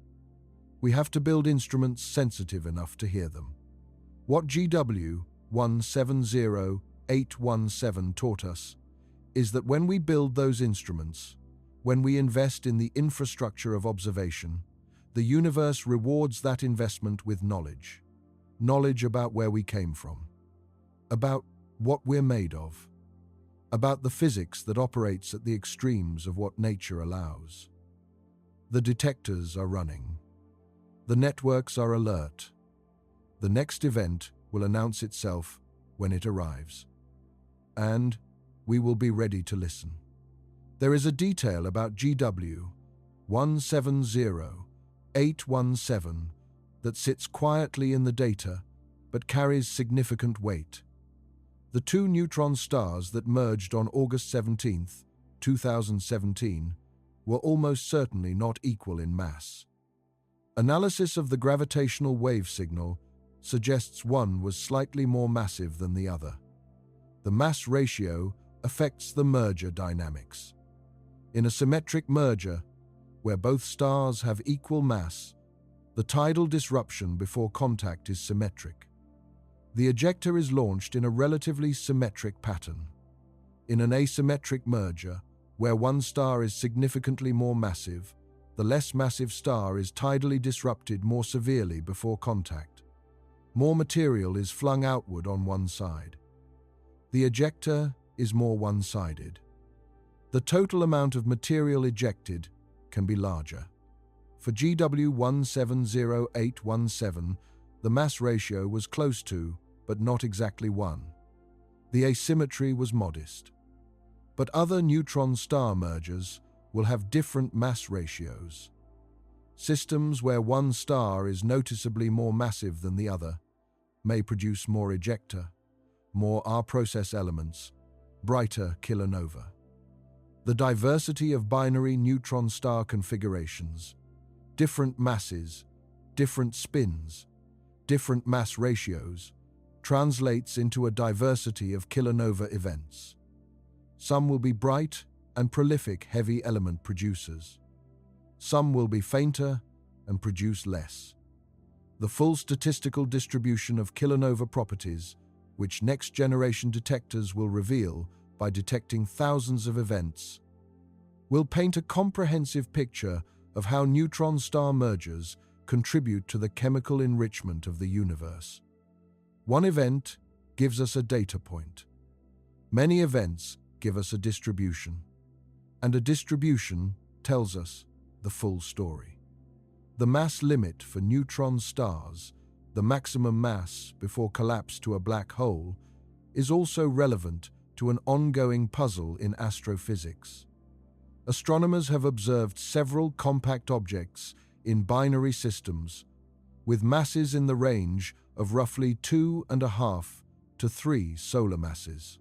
We have to build instruments sensitive enough to hear them. What GW 170817 taught us is that when we build those instruments, when we invest in the infrastructure of observation, the universe rewards that investment with knowledge. Knowledge about where we came from, about what we're made of, about the physics that operates at the extremes of what nature allows. The detectors are running. The networks are alert. The next event will announce itself when it arrives. And we will be ready to listen. There is a detail about GW 170817 that sits quietly in the data but carries significant weight. The two neutron stars that merged on August 17, 2017, were almost certainly not equal in mass. Analysis of the gravitational wave signal suggests one was slightly more massive than the other. The mass ratio affects the merger dynamics. In a symmetric merger, where both stars have equal mass, the tidal disruption before contact is symmetric. The ejector is launched in a relatively symmetric pattern. In an asymmetric merger, where one star is significantly more massive, the less massive star is tidally disrupted more severely before contact. More material is flung outward on one side. The ejector is more one-sided. The total amount of material ejected can be larger. For GW 170817, the mass ratio was close to, but not exactly 1. The asymmetry was modest. But other neutron star mergers will have different mass ratios. Systems where one star is noticeably more massive than the other may produce more ejecta, more R-process elements, brighter kilonova. The diversity of binary neutron star configurations, different masses, different spins, different mass ratios, translates into a diversity of kilonova events. Some will be bright and prolific heavy element producers. Some will be fainter and produce less. The full statistical distribution of kilonova properties, which next-generation detectors will reveal by detecting thousands of events, will paint a comprehensive picture of how neutron star mergers contribute to the chemical enrichment of the universe. One event gives us a data point. Many events give us a distribution. And a distribution tells us the full story. The mass limit for neutron stars, the maximum mass before collapse to a black hole, is also relevant to an ongoing puzzle in astrophysics. Astronomers have observed several compact objects in binary systems with masses in the range of roughly 2.5 to 3 solar masses.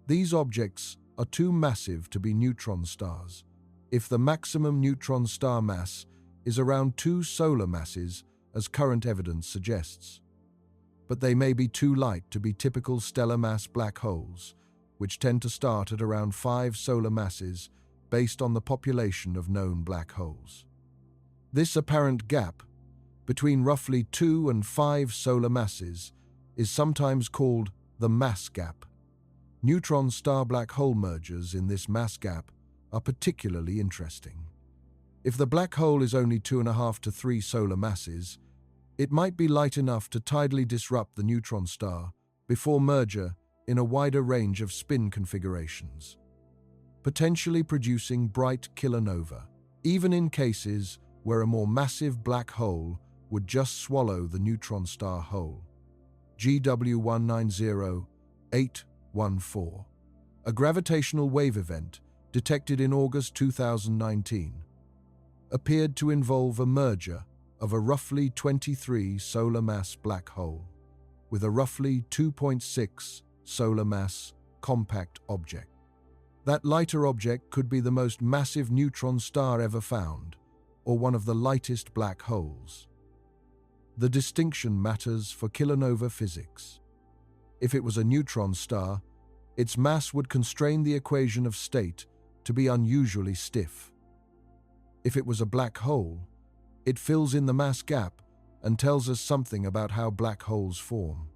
These objects are too massive to be neutron stars if the maximum neutron star mass is around 2 solar masses, as current evidence suggests. But they may be too light to be typical stellar mass black holes, which tend to start at around 5 solar masses based on the population of known black holes. This apparent gap between roughly 2 and 5 solar masses is sometimes called the mass gap. Neutron star black hole mergers in this mass gap are particularly interesting. If the black hole is only 2.5 to 3 solar masses, it might be light enough to tidally disrupt the neutron star before merger in a wider range of spin configurations, potentially producing bright kilonova, even in cases where a more massive black hole would just swallow the neutron star whole. GW190814, a gravitational wave event detected in August 2019, appeared to involve a merger of a roughly 23 solar mass black hole with a roughly 2.6 solar mass compact object. That lighter object could be the most massive neutron star ever found, or one of the lightest black holes. The distinction matters for kilonova physics. If it was a neutron star, its mass would constrain the equation of state to be unusually stiff. If it was a black hole, it fills in the mass gap and tells us something about how black holes form.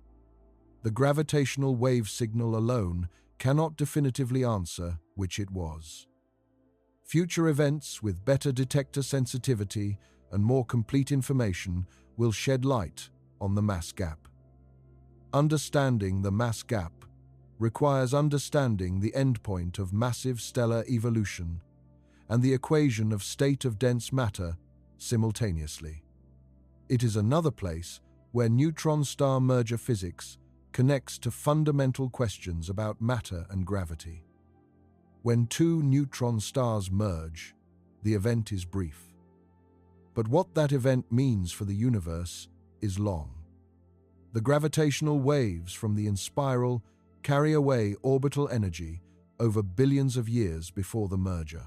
The gravitational wave signal alone cannot definitively answer which it was. Future events with better detector sensitivity and more complete information will shed light on the mass gap. Understanding the mass gap requires understanding the endpoint of massive stellar evolution and the equation of state of dense matter simultaneously. It is another place where neutron-star merger physics connects to fundamental questions about matter and gravity. When two neutron stars merge, the event is brief. But what that event means for the universe is long. The gravitational waves from the inspiral carry away orbital energy over billions of years before the merger.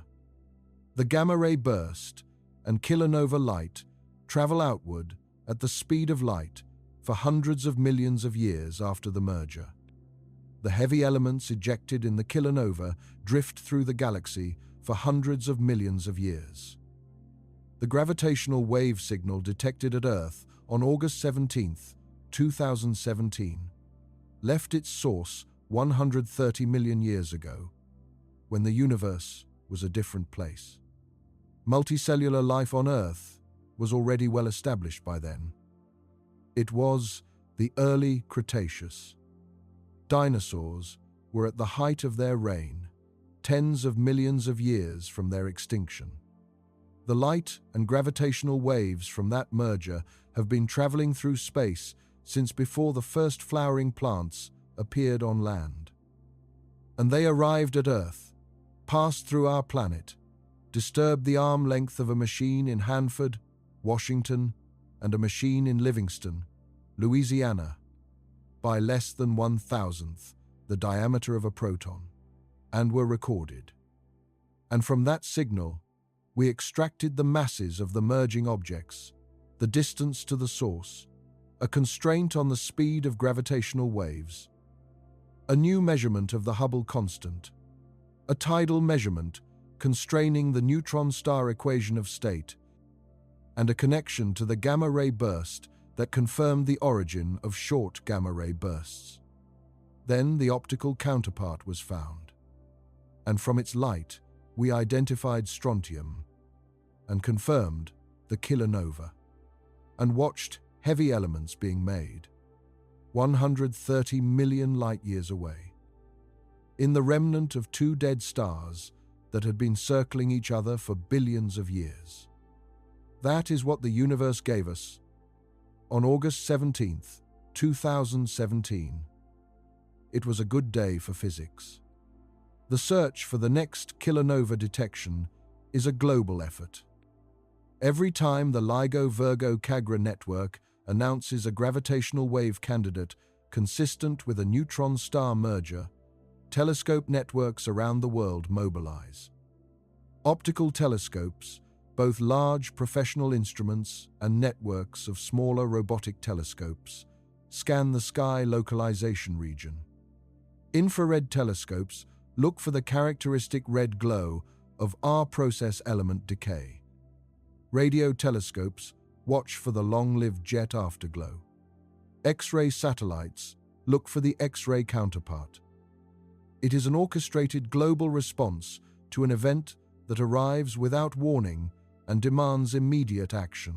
The gamma-ray burst and kilonova light travel outward at the speed of light for hundreds of millions of years after the merger. The heavy elements ejected in the kilonova drift through the galaxy for hundreds of millions of years. The gravitational wave signal detected at Earth on August 17, 2017, left its source 130 million years ago, when the universe was a different place. Multicellular life on Earth was already well established by then. It was the early Cretaceous. Dinosaurs were at the height of their reign, tens of millions of years from their extinction. The light and gravitational waves from that merger have been traveling through space since before the first flowering plants appeared on land. And they arrived at Earth, passed through our planet, disturbed the arm length of a machine in Hanford, Washington, and a machine in Livingston, Louisiana, by less than 1,000th the diameter of a proton, and were recorded. And from that signal, we extracted the masses of the merging objects, the distance to the source, a constraint on the speed of gravitational waves, a new measurement of the Hubble constant, a tidal measurement constraining the neutron star equation of state, and a connection to the gamma-ray burst that confirmed the origin of short gamma-ray bursts. Then the optical counterpart was found, and from its light we identified strontium and confirmed the kilonova, and watched heavy elements being made, 130 million light-years away, in the remnant of two dead stars that had been circling each other for billions of years. That is what the universe gave us on August 17, 2017. It was a good day for physics. The search for the next kilonova detection is a global effort. Every time the LIGO-Virgo-Cagra network announces a gravitational wave candidate consistent with a neutron-star merger, telescope networks around the world mobilize. Optical telescopes, both large professional instruments and networks of smaller robotic telescopes, scan the sky localization region. Infrared telescopes look for the characteristic red glow of R-process element decay. Radio telescopes watch for the long-lived jet afterglow. X-ray satellites look for the X-ray counterpart. It is an orchestrated global response to an event that arrives without warning and demands immediate action.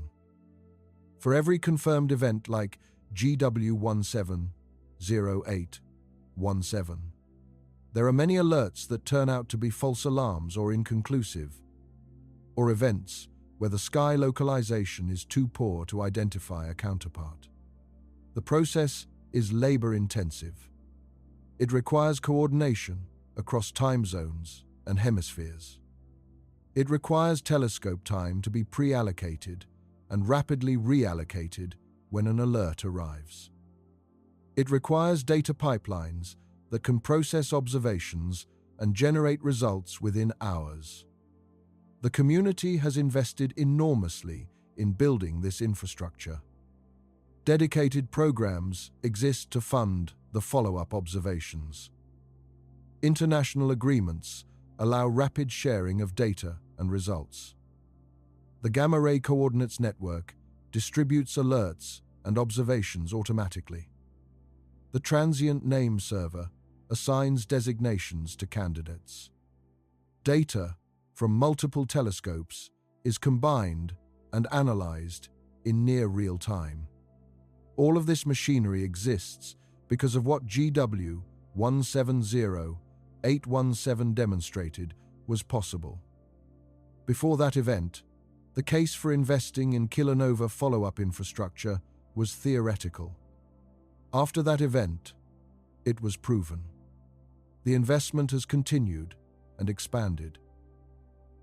For every confirmed event like GW1708, 17. There are many alerts that turn out to be false alarms or inconclusive, or events where the sky localization is too poor to identify a counterpart. The process is labor-intensive. It requires coordination across time zones and hemispheres. It requires telescope time to be pre-allocated and rapidly reallocated when an alert arrives. It requires data pipelines that can process observations and generate results within hours. The community has invested enormously in building this infrastructure. Dedicated programs exist to fund the follow-up observations. International agreements allow rapid sharing of data and results. The Gamma Ray Coordinates Network distributes alerts and observations automatically. The Transient Name Server assigns designations to candidates. Data from multiple telescopes is combined and analyzed in near real time. All of this machinery exists because of what GW 170817 demonstrated was possible. Before that event, the case for investing in kilonova follow-up infrastructure was theoretical. After that event, it was proven. The investment has continued and expanded.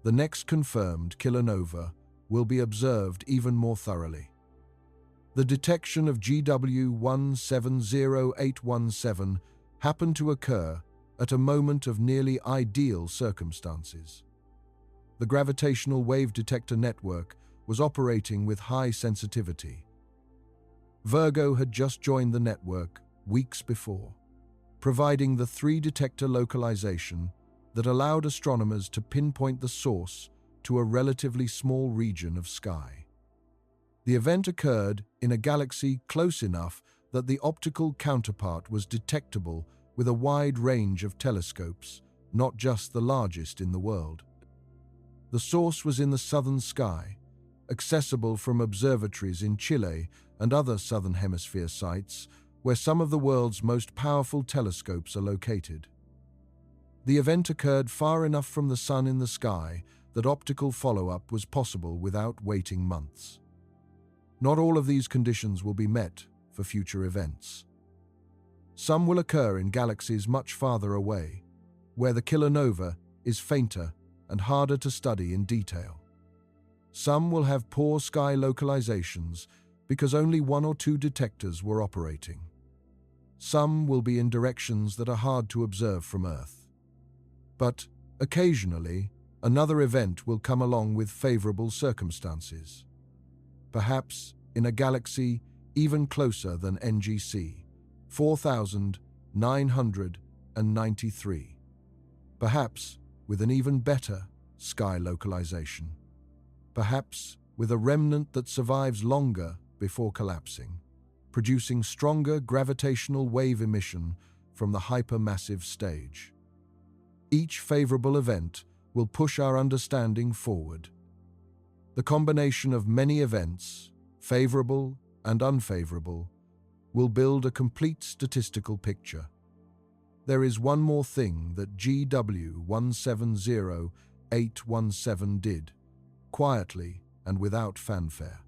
The next confirmed kilonova will be observed even more thoroughly. The detection of GW 170817 happened to occur at a moment of nearly ideal circumstances. The gravitational wave detector network was operating with high sensitivity. Virgo had just joined the network weeks before, providing the 3-detector localization that allowed astronomers to pinpoint the source to a relatively small region of sky. The event occurred in a galaxy close enough that the optical counterpart was detectable with a wide range of telescopes, not just the largest in the world. The source was in the southern sky, accessible from observatories in Chile and other southern hemisphere sites where some of the world's most powerful telescopes are located. The event occurred far enough from the sun in the sky that optical follow-up was possible without waiting months. Not all of these conditions will be met for future events. Some will occur in galaxies much farther away, where the kilonova is fainter and harder to study in detail. Some will have poor sky localizations because only 1 or 2 detectors were operating. Some will be in directions that are hard to observe from Earth. But occasionally, another event will come along with favorable circumstances. Perhaps in a galaxy even closer than NGC 4993. Perhaps with an even better sky localization. Perhaps with a remnant that survives longer before collapsing, producing stronger gravitational wave emission from the hypermassive stage. Each favorable event will push our understanding forward. The combination of many events, favorable and unfavorable, will build a complete statistical picture. There is one more thing that GW 170817 did, quietly and without fanfare.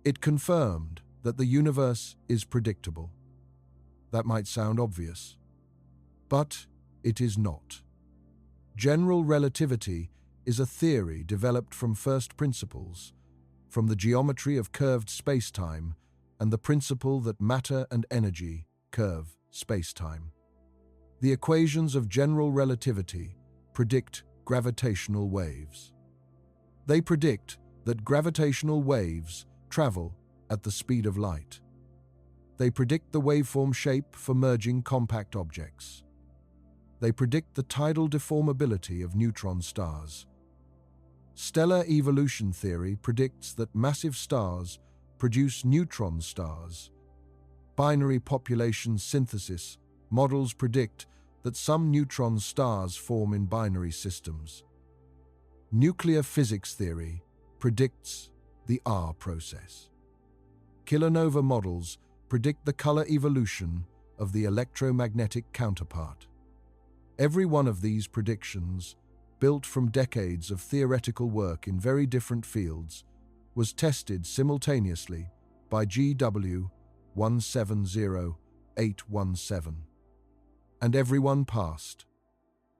It confirmed that the universe is predictable. That might sound obvious, but it is not. General relativity is a theory developed from first principles, from the geometry of curved spacetime and the principle that matter and energy curve spacetime. The equations of general relativity predict gravitational waves. They predict that gravitational waves travel at the speed of light. They predict the waveform shape for merging compact objects. They predict the tidal deformability of neutron stars. Stellar evolution theory predicts that massive stars produce neutron stars. Binary population synthesis models predict that some neutron stars form in binary systems. Nuclear physics theory predicts the R process. Kilonova models predict the color evolution of the electromagnetic counterpart. Every one of these predictions, built from decades of theoretical work in very different fields, was tested simultaneously by GW 170817. And everyone passed.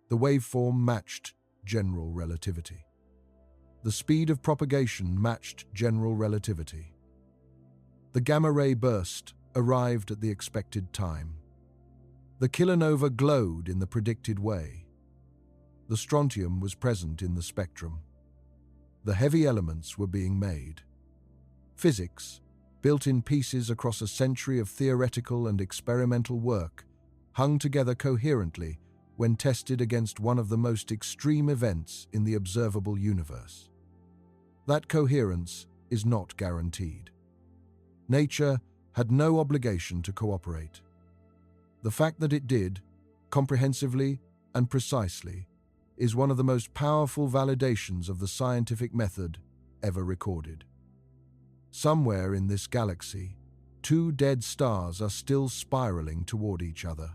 The waveform matched general relativity. The speed of propagation matched general relativity. The gamma-ray burst arrived at the expected time. The kilonova glowed in the predicted way. The strontium was present in the spectrum. The heavy elements were being made. Physics, built in pieces across a century of theoretical and experimental work, hung together coherently when tested against one of the most extreme events in the observable universe. That coherence is not guaranteed. Nature had no obligation to cooperate. The fact that it did, comprehensively and precisely, is one of the most powerful validations of the scientific method ever recorded. Somewhere in this galaxy, two dead stars are still spiraling toward each other.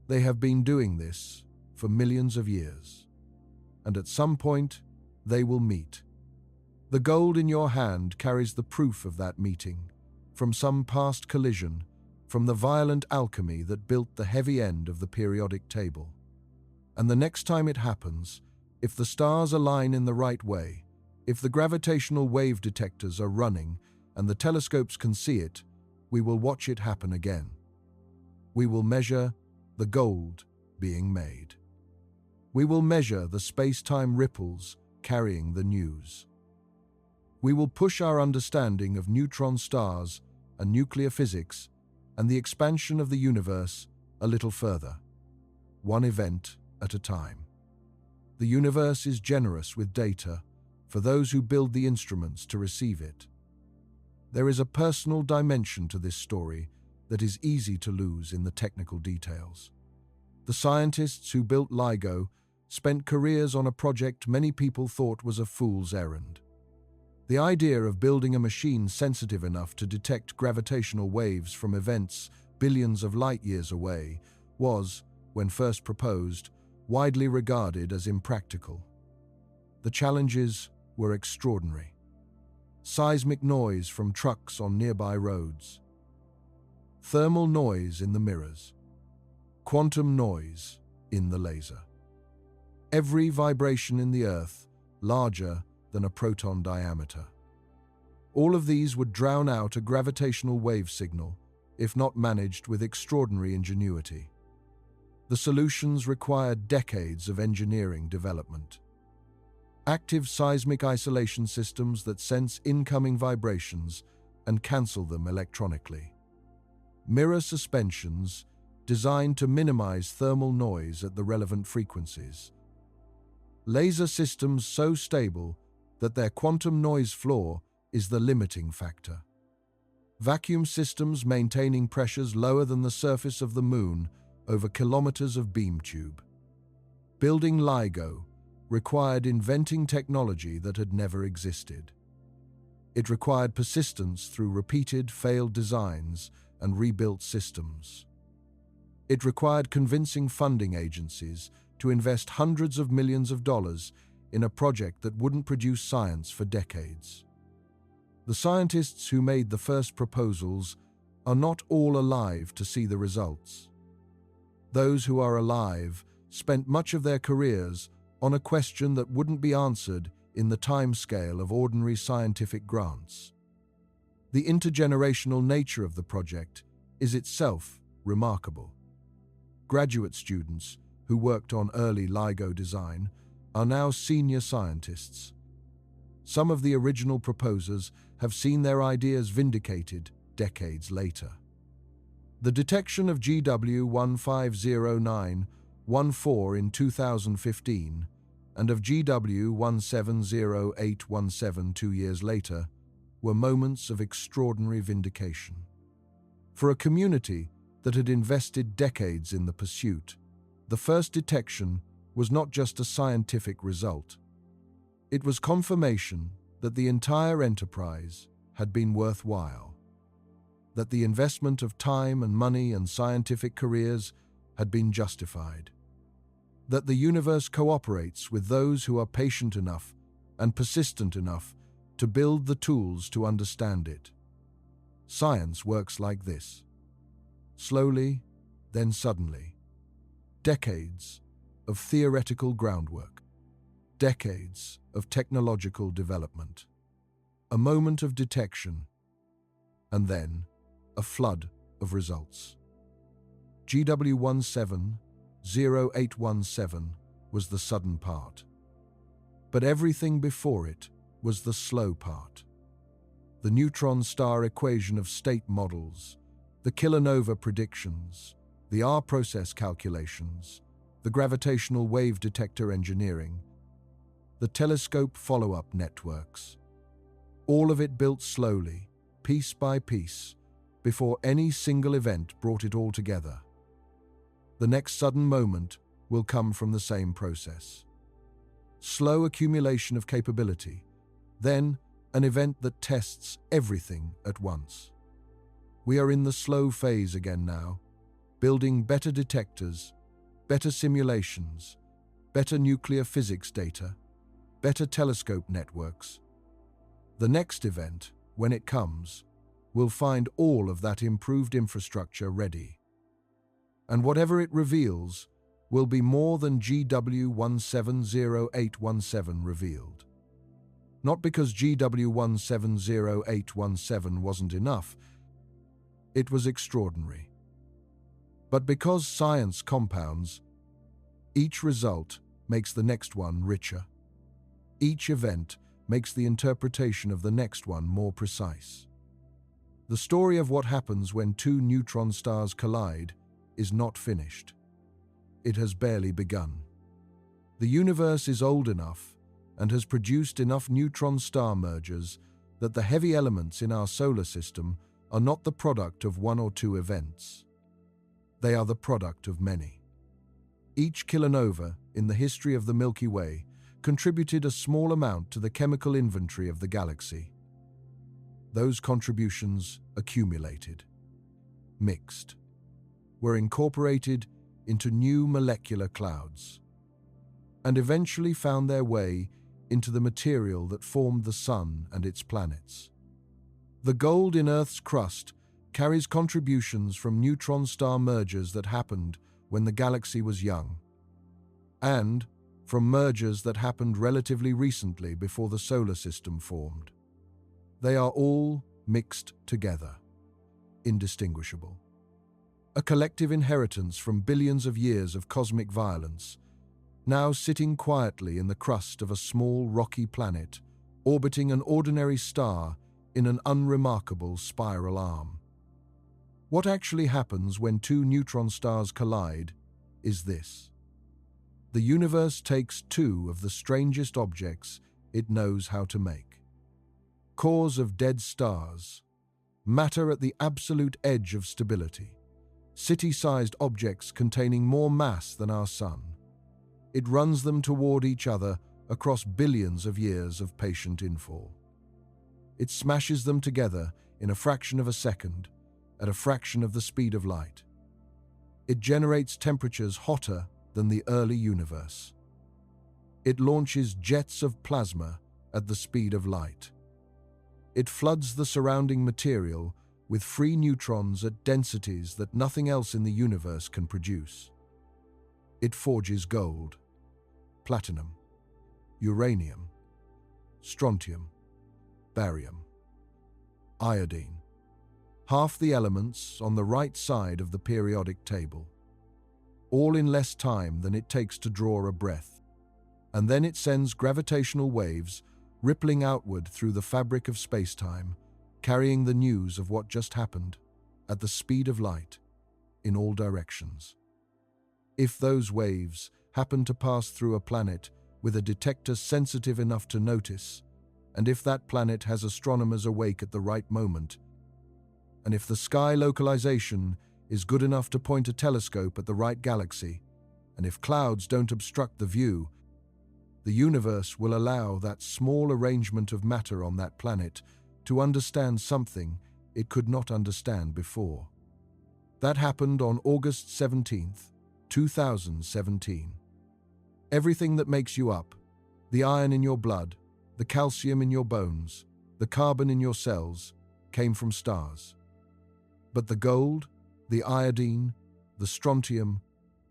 They have been doing this for millions of years, and at some point, they will meet. The gold in your hand carries the proof of that meeting, from some past collision, from the violent alchemy that built the heavy end of the periodic table. And the next time it happens, if the stars align in the right way, if the gravitational wave detectors are running and the telescopes can see it, we will watch it happen again. We will measure the gold being made. We will measure the space-time ripples carrying the news. We will push our understanding of neutron stars and nuclear physics and the expansion of the universe a little further, one event at a time. The universe is generous with data for those who build the instruments to receive it. There is a personal dimension to this story that is easy to lose in the technical details. The scientists who built LIGO spent careers on a project many people thought was a fool's errand. The idea of building a machine sensitive enough to detect gravitational waves from events billions of light-years away was, when first proposed, widely regarded as impractical. The challenges were extraordinary. Seismic noise from trucks on nearby roads. Thermal noise in the mirrors. Quantum noise in the laser. Every vibration in the Earth larger than a proton diameter. All of these would drown out a gravitational wave signal, if not managed with extraordinary ingenuity. The solutions required decades of engineering development. Active seismic isolation systems that sense incoming vibrations and cancel them electronically. Mirror suspensions designed to minimize thermal noise at the relevant frequencies. Laser systems so stable that their quantum noise floor is the limiting factor. Vacuum systems maintaining pressures lower than the surface of the Moon over kilometers of beam tube. Building LIGO required inventing technology that had never existed. It required persistence through repeated failed designs and rebuilt systems. It required convincing funding agencies to invest hundreds of millions of dollars in a project that wouldn't produce science for decades. The scientists who made the first proposals are not all alive to see the results. Those who are alive spent much of their careers on a question that wouldn't be answered in the timescale of ordinary scientific grants. The intergenerational nature of the project is itself remarkable. Graduate students who worked on early LIGO design are now senior scientists. Some of the original proposers have seen their ideas vindicated decades later. The detection of GW 150914 in 2015 and of GW 170817 2 years later were moments of extraordinary vindication. For a community that had invested decades in the pursuit, the first detection was not just a scientific result. It was confirmation that the entire enterprise had been worthwhile. that the investment of time and money and scientific careers had been justified, that the universe cooperates with those who are patient enough and persistent enough to build the tools to understand it. Science works like this. Slowly, then suddenly. Decades of theoretical groundwork. Decades of technological development. A moment of detection, and then a flood of results. GW170817 was the sudden part. But everything before it was the slow part. The neutron star equation of state models, the kilonova predictions, the R process calculations, the gravitational wave detector engineering, the telescope follow-up networks. All of it built slowly, piece by piece, before any single event brought it all together. The next sudden moment will come from the same process. Slow accumulation of capability, then an event that tests everything at once. We are in the slow phase again now, building better detectors, better simulations, better nuclear physics data, better telescope networks. The next event, when it comes, will find all of that improved infrastructure ready. And whatever it reveals will be more than GW170817 revealed. Not because GW170817 wasn't enough, it was extraordinary. But because science compounds, each result makes the next one richer. Each event makes the interpretation of the next one more precise. The story of what happens when two neutron stars collide is not finished. It has barely begun. The universe is old enough and has produced enough neutron star mergers that the heavy elements in our solar system are not the product of one or two events. They are the product of many. Each kilonova in the history of the Milky Way contributed a small amount to the chemical inventory of the galaxy. Those contributions accumulated, mixed, were incorporated into new molecular clouds, and eventually found their way into the material that formed the Sun and its planets. The gold in Earth's crust carries contributions from neutron star mergers that happened when the galaxy was young, and from mergers that happened relatively recently before the solar system formed. They are all mixed together, indistinguishable. A collective inheritance from billions of years of cosmic violence, now sitting quietly in the crust of a small rocky planet, orbiting an ordinary star in an unremarkable spiral arm. What actually happens when two neutron stars collide is this. The universe takes two of the strangest objects it knows how to make. Cores of dead stars, matter at the absolute edge of stability, city-sized objects containing more mass than our Sun. It runs them toward each other across billions of years of patient infall. It smashes them together in a fraction of a second, at a fraction of the speed of light. It generates temperatures hotter than the early universe. It launches jets of plasma at the speed of light. It floods the surrounding material with free neutrons at densities that nothing else in the universe can produce. It forges gold, platinum, uranium, strontium, barium, iodine, half the elements on the right side of the periodic table, all in less time than it takes to draw a breath. And then it sends gravitational waves rippling outward through the fabric of spacetime, carrying the news of what just happened at the speed of light in all directions. If those waves happen to pass through a planet with a detector sensitive enough to notice, and if that planet has astronomers awake at the right moment, and if the sky localization is good enough to point a telescope at the right galaxy, and if clouds don't obstruct the view, the universe will allow that small arrangement of matter on that planet to understand something it could not understand before. That happened on August 17th, 2017. Everything that makes you up, the iron in your blood, the calcium in your bones, the carbon in your cells, came from stars. But the gold, the iodine, the strontium,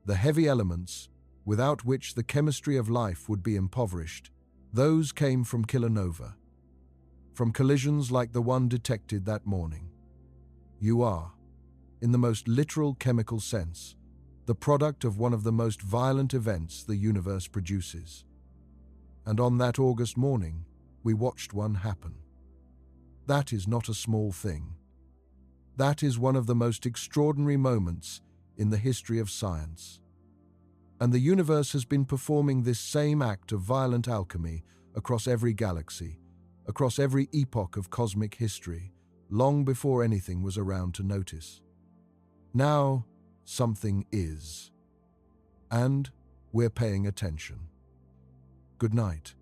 the heavy elements, without which the chemistry of life would be impoverished, those came from kilonova, from collisions like the one detected that morning. You are, in the most literal chemical sense, the product of one of the most violent events the universe produces. And on that August morning, we watched one happen. That is not a small thing. That is one of the most extraordinary moments in the history of science. And the universe has been performing this same act of violent alchemy across every galaxy, across every epoch of cosmic history, long before anything was around to notice. Now, something is. And we're paying attention. Good night.